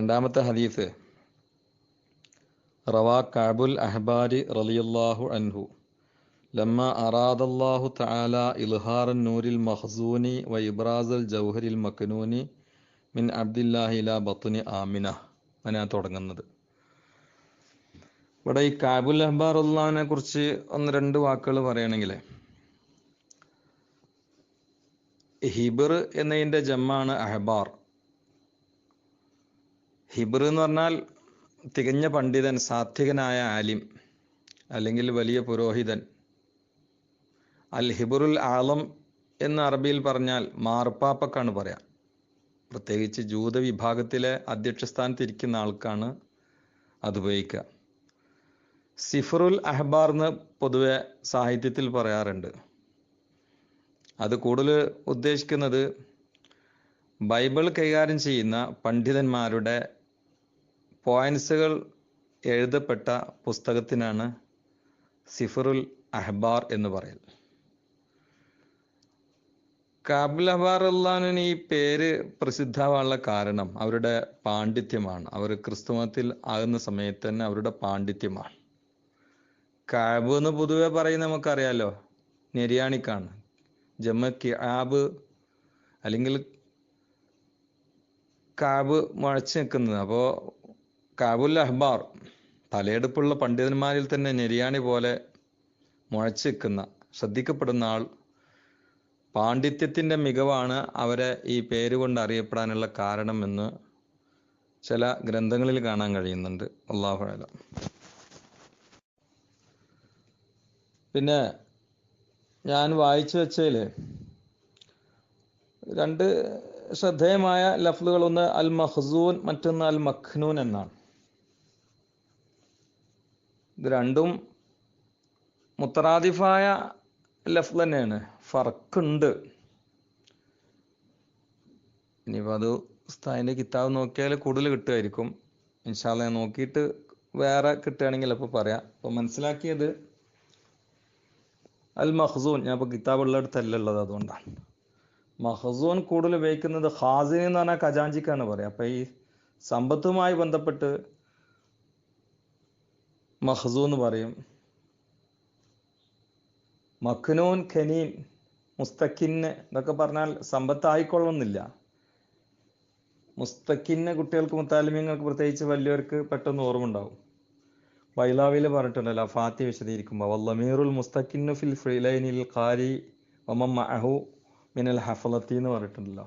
രണ്ടാമത്തെ ഹദീസ് റവാ കഅബുൽ അഹ്ബാരി റളിയല്ലാഹു അൻഹു ലമ്മ അറാദല്ലാഹു തആല ഇൽഹാറൻ നൂരിൽ മഖ്സൂനി വ ഇബ്രാസൽ ജൗഹരിൽ മക്നൂനി മിൻ അബ്ദില്ലാഹി ഇലാ ബത്നി ആമിന അങ്ങനെ തുടങ്ങുന്നത്. ഇവിടെ ഈ കഅബുൽ അഹ്ബാർ റളിയല്ലാഹുവിനെ കുറിച്ച് ഒന്ന് രണ്ട് വാക്കുകൾ പറയുകയാണെങ്കിൽ, ഹിബർ എന്നതിൻ്റെ ജമ്മാണ് അഹ്ബാർ. ഹിബർ എന്ന് പറഞ്ഞാൽ തികഞ്ഞ പണ്ഡിതൻ, സാത്വികനായ ആലിം അല്ലെങ്കിൽ വലിയ പുരോഹിതൻ. അൽ ഹിബറുൽ ആലം എന്ന് അറബിയിൽ പറഞ്ഞാൽ മാർപ്പാപ്പക്കാണ് പറയാം. പ്രത്യേകിച്ച് ജൂത വിഭാഗത്തിലെ അധ്യക്ഷസ്ഥാനത്തിരിക്കുന്ന ആൾക്കാണ് അത് ഉപയോഗിക്കുക. സിഫറുൽ അഹ്ബാർ എന്ന് പൊതുവെ സാഹിത്യത്തിൽ പറയാറുണ്ട്. അത് കൂടുതൽ ഉദ്ദേശിക്കുന്നത് ബൈബിൾ കൈകാര്യം ചെയ്യുന്ന പണ്ഡിതന്മാരുടെ പോയിന്റ്സുകൾ എഴുതപ്പെട്ട പുസ്തകത്തിനാണ് സിഫറുൽ അഹ്ബാർ എന്ന് പറയൽ. കഅബുൽ അഹ്ബാർ റളിയല്ലാഹുവിന് ഈ പേര് പ്രസിദ്ധമാവാനുള്ള കാരണം അവരുടെ പാണ്ഡിത്യമാണ്. അവർ ക്രിസ്തുമതത്തിൽ ആകുന്ന സമയത്ത് തന്നെ അവരുടെ പാണ്ഡിത്യമാണ്. കഅബ് എന്ന് പൊതുവെ പറയുന്നത് നമുക്കറിയാലോ, നെര്യാണിക്കാണ്. ജമ കിആബ് അല്ലെങ്കിൽ കഅബ് മുഴച്ചു നിൽക്കുന്നത്. അപ്പോൾ കഅബുൽ അഹ്ബാർ തലയെടുപ്പുള്ള പണ്ഡിതന്മാരിൽ തന്നെ നെര്യാണി പോലെ മുഴച്ചു നിൽക്കുന്ന, ശ്രദ്ധിക്കപ്പെടുന്ന ആൾ. പാണ്ഡിത്യത്തിൻ്റെ മികവാണ് അവരെ ഈ പേര് കൊണ്ട് അറിയപ്പെടാനുള്ള കാരണമെന്ന് ചില ഗ്രന്ഥങ്ങളിൽ കാണാൻ കഴിയുന്നുണ്ട്. അല്ലാഹു അഅലം. പിന്നെ ഞാൻ വായിച്ചു വെച്ചതിൽ രണ്ട് ശ്രദ്ധേയമായ ലഫ്ലുകൾ, ഒന്ന് അൽ മഖ്സൂൻ, മറ്റൊന്ന് അൽ മഖ്നൂൻ എന്നാണ്. ഇത് രണ്ടും മുത്തറാദിഫായ ലഫ്ല് തന്നെയാണ്, ഫർക്കുണ്ട്. ഇനിയിപ്പോൾ അത് ഉസ്താദിൻ്റെ കിതാബ് നോക്കിയാൽ കൂടുതൽ കിട്ടുമായിരിക്കും. ഇൻഷാ അല്ലാഹ് ഞാൻ നോക്കിയിട്ട് വേറെ കിട്ടുകയാണെങ്കിൽ അപ്പോൾ പറയാം. അപ്പോൾ മനസ്സിലാക്കിയത് അൽ മഖ്സൂൻ, ഞാൻ ഇപ്പോൾ കിതാബ് ഉള്ളിടത്തല്ല ഉള്ളത്, അതുകൊണ്ടാണ്. മഖ്സൂൻ കൂടുതൽ ഉപയോഗിക്കുന്നത് ഖാസിൻ എന്ന് പറഞ്ഞാൽ ഖജാഞ്ചിക്കാണ് പറയുക. അപ്പം ഈ സമ്പത്തുമായി ബന്ധപ്പെട്ട് മഖ്സൂൻ എന്ന് പറയും. മഖ്നൂൻ, ഖനീൻ, മുസ്തഖിന് എന്നൊക്കെ പറഞ്ഞാൽ സമ്പത്തായിക്കൊള്ളുന്നില്ല. മുസ്തഖിന് കുട്ടികൾക്ക്, മുത്താലിമീങ്ങൾക്ക്, പ്രത്യേകിച്ച് വലിയവർക്ക് പെട്ടെന്ന് ഓർമ്മ ഉണ്ടാവും. ബൈലാവിൽ പറഞ്ഞിട്ടുണ്ടല്ലോ ഫാത്തി വിശദീകരിക്കുമ്പോൾ, വല്ലമീറുൽ മുസ്തഖിന്നു ഫിൽ ഫിലൈനിൽ ഖാരി വമൻ മഅഹു മിനൽ ഹഫളത്തി എന്ന് പറഞ്ഞിട്ടുണ്ടല്ലോ.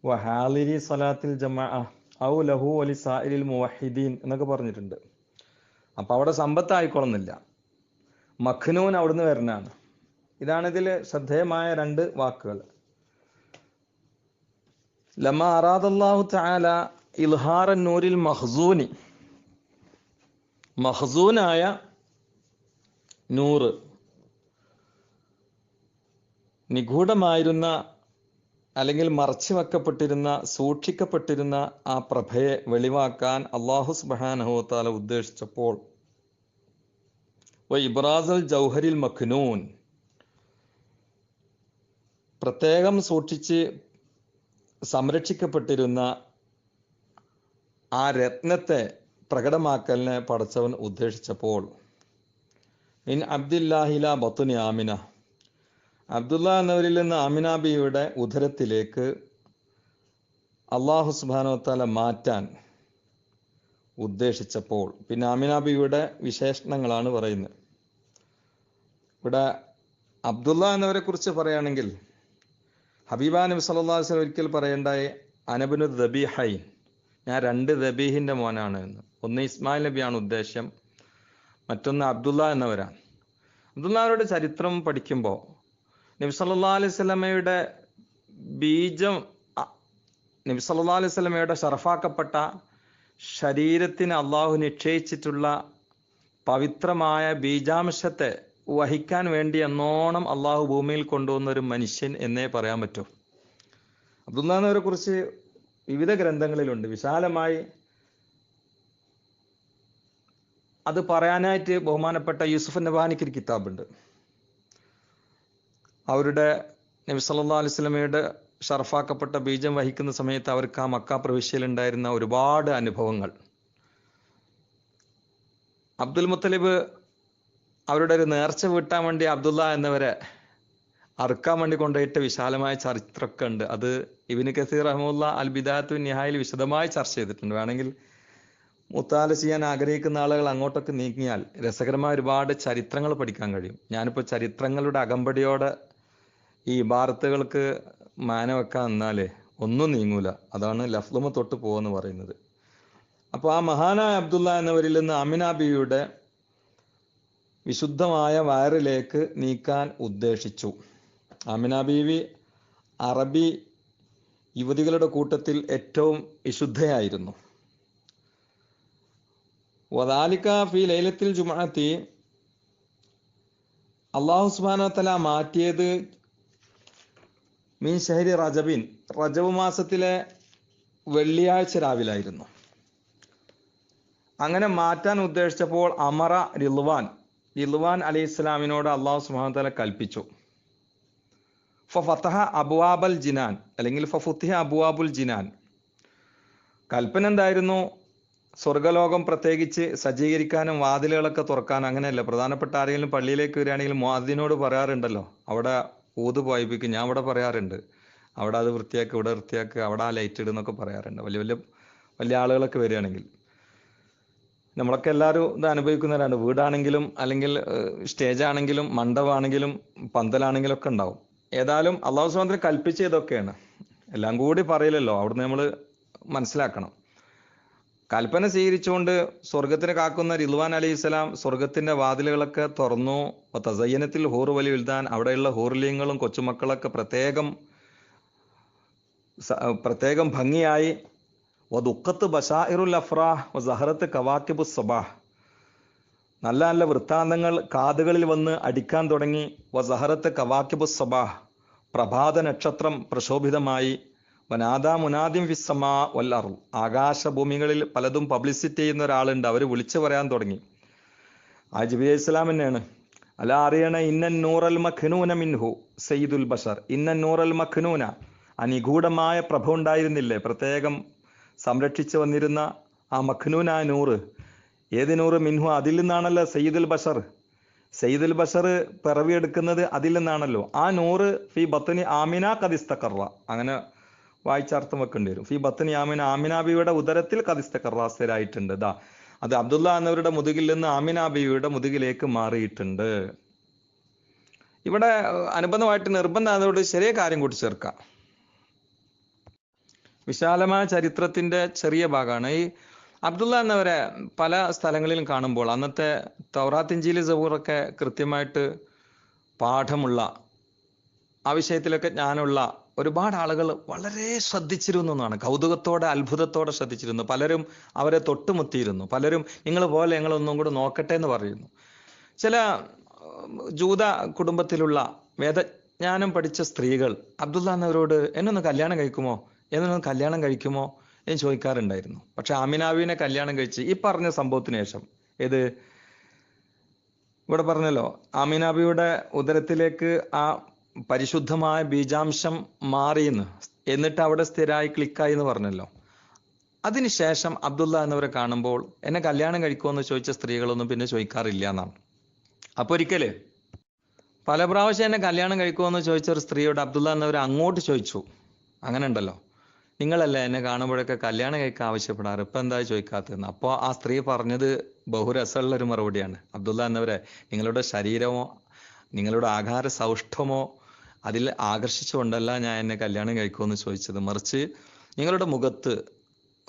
വഹാലിരി സലാത്തിൽ ജമാഅ ഔ ലഹു വലി സാഇരിൽ മുവഹിദീൻ എന്നൊക്കെ പറഞ്ഞിട്ടുണ്ട്. അപ്പം അവിടെ സമ്പത്തായിക്കൊള്ളുന്നില്ല. മഖ്നൂൻ അവിടുന്ന് വരുന്നതാണ്. ഇതാണ് ഇതിൽ ശ്രദ്ധേയമായ രണ്ട് വാക്കുകൾ. ലമ്മ അറാദല്ലാഹു തആല ഇൽഹാറൻ നൂരിൽ മഖ്സൂനി, മഖ്സൂനായ നൂറ്, നിഗൂഢമായിരുന്ന അല്ലെങ്കിൽ മറച്ചു വെക്കപ്പെട്ടിരുന്ന, സൂക്ഷിക്കപ്പെട്ടിരുന്ന ആ പ്രഭയെ വെളിവാക്കാൻ അല്ലാഹു സുബ്ഹാനഹു വ തആല ഉദ്ദേശിച്ചപ്പോൾ, വ ഇബ്രാസൽ ജൗഹരിൽ മക്നൂൻ, പ്രത്യേകം സൂക്ഷിച്ച് സംരക്ഷിക്കപ്പെട്ടിരുന്ന ആ രത്നത്തെ പ്രകടമാക്കലിനെ പടച്ചവൻ ഉദ്ദേശിച്ചപ്പോൾ, മിൻ അബ്ദില്ലാഹില ബത്തുനി ആമിന, അബ്ദുല്ല എന്നവരിൽ നിന്ന് ആമിന ബിയുടെ ഉദരത്തിലേക്ക് അല്ലാഹു സുബ്ഹാനഹു വ തആല മാറ്റാൻ ഉദ്ദേശിച്ചപ്പോൾ. പിന്നെ ആമിന ബിയുടെ വിശേഷണങ്ങളാണ് പറയുന്നത്. ഇവിടെ അബ്ദുല്ല എന്നവരെ കുറിച്ച് പറയുകയാണെങ്കിൽ, ഹബീബാ നബി സല്ലല്ലാഹു അലൈഹി വസല്ലം ഒരിക്കൽ പറയേണ്ടായി, അനബ്നു ദബീഹൈൻ, ഞാൻ രണ്ട് ദബീഹിൻ്റെ മോനാണ് എന്ന്. ഒന്ന് ഇസ്മായിൽ നബിയാണ് ഉദ്ദേശ്യം, മറ്റൊന്ന് അബ്ദുല്ല എന്നവരാണ്. അബ്ദുല്ലാവരുടെ ചരിത്രം പഠിക്കുമ്പോൾ നബി സല്ലല്ലാഹു അലൈഹി വസല്ലമയുടെ ബീജം, നബി സല്ലല്ലാഹു അലൈഹി വസല്ലമയുടെ ഷറഫാക്കപ്പെട്ട ശരീരത്തിന് അള്ളാഹു നിശ്ചയിച്ചിട്ടുള്ള പവിത്രമായ ബീജാംശത്തെ വഹിക്കാൻ വേണ്ടി എന്നോണം അള്ളാഹു ഭൂമിയിൽ കൊണ്ടുവന്ന ഒരു മനുഷ്യൻ എന്നേ പറയാൻ പറ്റൂ. അബ്ദുല്ലാ എന്നവരെ കുറിച്ച് വിവിധ ഗ്രന്ഥങ്ങളിലുണ്ട്. വിശാലമായി അത് പറയാനായിട്ട് ബഹുമാനപ്പെട്ട യൂസുഫ് നബാനിക്ക് ഒരു കിതാബുണ്ട്. അവരുടെ നബി സല്ലല്ലാഹു അലൈഹി വസല്ലമയുടെ ഷറഫാക്കപ്പെട്ട ബീജം വഹിക്കുന്ന സമയത്ത് അവർക്ക് ആ മക്ക പ്രവിശ്യയിലുണ്ടായിരുന്ന ഒരുപാട് അനുഭവങ്ങൾ. അബ്ദുൽ മുത്തലിബ് അവരുടെ ഒരു നേർച്ച വീട്ടാൻ വേണ്ടി അബ്ദുള്ള എന്നവരെ അറുക്കാൻ വേണ്ടി കൊണ്ടുപോയിട്ട് വിശാലമായ ചരിത്രമൊക്കെ ഉണ്ട്. അത് ഇബ്നു കസീർ റഹ്മത്തുള്ള അൽ ബിദായത്തു നിഹായിൽ വിശദമായി ചർച്ച ചെയ്തിട്ടുണ്ട്. വേണമെങ്കിൽ മുത്താല ചെയ്യാൻ ആഗ്രഹിക്കുന്ന ആളുകൾ അങ്ങോട്ടൊക്കെ നീങ്ങിയാൽ രസകരമായ ഒരുപാട് ചരിത്രങ്ങൾ പഠിക്കാൻ കഴിയും. ഞാനിപ്പോൾ ചരിത്രങ്ങളുടെ അകമ്പടിയോടെ ഈ ഇബാറത്തുകൾക്ക് മാന വെക്കാൻ നിന്നാലേ ഒന്നും നീങ്ങൂല. അതാണ് ലഫ്ലുമ തൊട്ട് പോവെന്ന് പറയുന്നത്. അപ്പോൾ ആ മഹാനായ അബ്ദുള്ള എന്നവരിൽ നിന്ന് ആമിന ബീവിയുടെ വിശുദ്ധമായ വയറിലേക്ക് നീക്കാൻ ഉദ്ദേശിച്ചു. ആമിന ബീവി അറബി യുവതികളുടെ കൂട്ടത്തിൽ ഏറ്റവും വിശുദ്ധയായിരുന്നു. വദാലിക ഫി ലൈലത്തിൽ ജുമുഅത്തി, അല്ലാഹു സുബ്ഹാനഹു വ തആല മാറ്റിയത് മീൻ ഷഹരി റജബിൻ, റജബ് മാസത്തിലെ വെള്ളിയാഴ്ച രാവിലായിരുന്നു. അങ്ങനെ മാറ്റാൻ ഉദ്ദേശിച്ചപ്പോൾ അമറ റിൽവാൻ അലൈഹി ഇസ്ലാമിനോട് അല്ലാഹു സുബ്ഹാനഹു വ തആല കൽപ്പിച്ചു. ഫഫതഹ അബ്വാബൽ ജിനാൻ, അല്ലെങ്കിൽ ഫഫുത്തിഹ അബ്വാബുൽ ജിനാൻ. കൽപ്പന എന്തായിരുന്നു? സ്വർഗലോകം പ്രത്യേകിച്ച് സജ്ജീകരിക്കാനും വാതിലുകളൊക്കെ തുറക്കാനും. അങ്ങനെയല്ല, പ്രധാനപ്പെട്ട ആരെങ്കിലും പള്ളിയിലേക്ക് വരികയാണെങ്കിൽ മുഅദ്ദിനോട് പറയാറുണ്ടല്ലോ, അവിടെ ഊത് പോയിപ്പിക്കും. ഞാൻ ഇവിടെ പറയാറുണ്ട്, അവിടെ അത് വൃത്തിയാക്കി, ഇവിടെ വൃത്തിയാക്കി, അവിടെ ആ ലൈറ്റ് ഇടുന്നൊക്കെ പറയാറുണ്ട്. വലിയ ആളുകളൊക്കെ വരികയാണെങ്കിൽ. നമ്മളൊക്കെ എല്ലാവരും ഇത് അനുഭവിക്കുന്നവരാണ്. വീടാണെങ്കിലും അല്ലെങ്കിൽ സ്റ്റേജ് ആണെങ്കിലും മണ്ഡപമാണെങ്കിലും പന്തലാണെങ്കിലും ഒക്കെ ഉണ്ടാവും. ഏതായാലും അല്ലാഹു സുബ്ഹാനഹു വ തആല കൽപ്പിച്ച ഇതൊക്കെയാണ്. എല്ലാം കൂടി പറയില്ലല്ലോ, അവിടുന്ന് നമ്മൾ മനസ്സിലാക്കണം. കൽപ്പന സ്വീകരിച്ചുകൊണ്ട് സ്വർഗത്തിന് കാക്കുന്ന റിൽവാൻ അലൈഹിസ്സലാം സ്വർഗത്തിന്റെ വാതിലുകളൊക്കെ തുറന്നു. തസയ്യനത്തിൽ ഹൂർ വലി വിൽദാൻ, അവിടെയുള്ള ഹൂർലിയങ്ങളും കൊച്ചുമക്കളൊക്കെ പ്രത്യേകം ഭംഗിയായി. വദുഖത്ത് ബശായിറുൽ അഫ്റാഹ് വസഹറത്ത് കവാക്കിബുസ് സബാഹ്, നല്ല നല്ല വൃത്താന്തങ്ങൾ കാതുകളിൽ വന്ന് അടിക്കാൻ തുടങ്ങി. വസഹറത്ത് കവാക്കിബുസ് സബാഹ്, പ്രഭാത നക്ഷത്രം പ്രശോഭിതമായി. വനാദാ മുനാദിം ഫിസ്സമാ വൽ അർള്, ആകാശഭൂമികളിൽ പലതും പബ്ലിസിറ്റി ചെയ്യുന്ന ഒരാളുണ്ട്, അവർ വിളിച്ചു പറയാൻ തുടങ്ങി. ആ ജിബ്രീൽ അലൈഹി സ്വലാം തന്നെയാണ്. അലാ അറിയണ ഇന്നൻ നൂറൽ മഖ്നൂന മിൻഹു സയ്യിദുൽ ബഷർ, ഇന്നൻ നൂറൽ മഖ്നൂന, ആ നിഗൂഢമായ പ്രഭ ഉണ്ടായിരുന്നില്ലേ, പ്രത്യേകം സംരക്ഷിച്ചു വന്നിരുന്ന ആ മഖ്നൂനായ നൂറ്. ഏത് നൂറ്? മിൻഹു, അതിൽ നിന്നാണല്ലോ സയ്യിദുൽ ബഷർ പിറവിയെടുക്കുന്നത്, അതിൽ നിന്നാണല്ലോ. ആ നൂറ് ഫി ബത്നി ആമിന ഖദിസ്തഖറ, അങ്ങനെ വായിച്ചർത്ഥം വെക്കേണ്ടി വരും. ഫി ബത്നി ആമിന, ആമിന ബിയുടെ ഉദരത്തിൽ ഖദിസ്തഖറ, സ്ഥിരമായിട്ടുണ്ട്. അത് അബ്ദുള്ള എന്നവരുടെ മുതുകിൽ നിന്ന് ആമിന ബിയുടെ മുതുകിലേക്ക് മാറിയിട്ടുണ്ട്. ഇവിടെ അനുബന്ധമായിട്ട് നിർബന്ധമായതോട് ചെറിയ കാര്യം കൂട്ടി ചേർക്കാം. വിശാലമായ ചരിത്രത്തിന്റെ ചെറിയ ഭാഗമാണ് ഈ അബ്ദുള്ള എന്നവരെ പല സ്ഥലങ്ങളിലും കാണുമ്പോൾ. അന്നത്തെ തൗറാത്ത് ഇഞ്ചീൽ സബൂറൊക്കെ കൃത്യമായിട്ട് പാഠമുള്ള, ആ വിഷയത്തിലൊക്കെ ജ്ഞാനമുള്ള ഒരുപാട് ആളുകൾ വളരെ ശ്രദ്ധിച്ചിരുന്നു എന്നാണ്. കൗതുകത്തോടെ അത്ഭുതത്തോടെ ശ്രദ്ധിച്ചിരുന്നു. പലരും അവരെ തൊട്ടുമുത്തിയിരുന്നു. പലരും നിങ്ങൾ പോലെ ഞങ്ങളൊന്നും കൂടെ നോക്കട്ടെ എന്ന് പറയുന്നു. ചില ജൂത കുടുംബത്തിലുള്ള വേദജ്ഞാനം പഠിച്ച സ്ത്രീകൾ അബ്ദുള്ള എന്നവരോട് എന്നൊന്ന് കല്യാണം കഴിക്കുമോ എന്ന് ചോദിക്കാറുണ്ടായിരുന്നു. പക്ഷെ ആമിനാബിനെ കല്യാണം കഴിച്ച് ഈ പറഞ്ഞ സംഭവത്തിന് ശേഷം, ഏത് ഇവിടെ പറഞ്ഞല്ലോ, ആമിനാബിയുടെ ഉദരത്തിലേക്ക് ആ പരിശുദ്ധമായ ബീജാംശം മാറിയെന്ന്, എന്നിട്ട് അവിടെ സ്ഥിരമായി ക്ലിക്കായി എന്ന് പറഞ്ഞല്ലോ. അതിനുശേഷം അബ്ദുള്ള എന്നവരെ കാണുമ്പോൾ എന്നെ കല്യാണം കഴിക്കുമോ എന്ന് ചോദിച്ച സ്ത്രീകളൊന്നും പിന്നെ ചോദിക്കാറില്ല എന്നാണ്. അപ്പൊ ഒരിക്കല് പല പ്രാവശ്യം എന്നെ കല്യാണം കഴിക്കുമോ എന്ന് ചോദിച്ച ഒരു സ്ത്രീയോട് അബ്ദുള്ള എന്നവർ അങ്ങോട്ട് ചോദിച്ചു, അങ്ങനെ ഉണ്ടല്ലോ, നിങ്ങളല്ലേ എന്നെ കാണുമ്പോഴൊക്കെ കല്യാണം കഴിക്കാൻ ആവശ്യപ്പെടാറ്, ഇപ്പം എന്താ ചോദിക്കാത്തതെന്ന്. അപ്പോൾ ആ സ്ത്രീ പറഞ്ഞത് ബഹുരസമുള്ളൊരു മറുപടിയാണ്. അബ്ദുള്ള എന്നവരെ, നിങ്ങളുടെ ശരീരമോ നിങ്ങളുടെ ആഹാര സൗഷ്ഠവമോ അതിൽ ആകർഷിച്ചുകൊണ്ടല്ല ഞാൻ എന്നെ കല്യാണം കഴിക്കുമെന്ന് ചോദിച്ചത്, മറിച്ച് നിങ്ങളുടെ മുഖത്ത്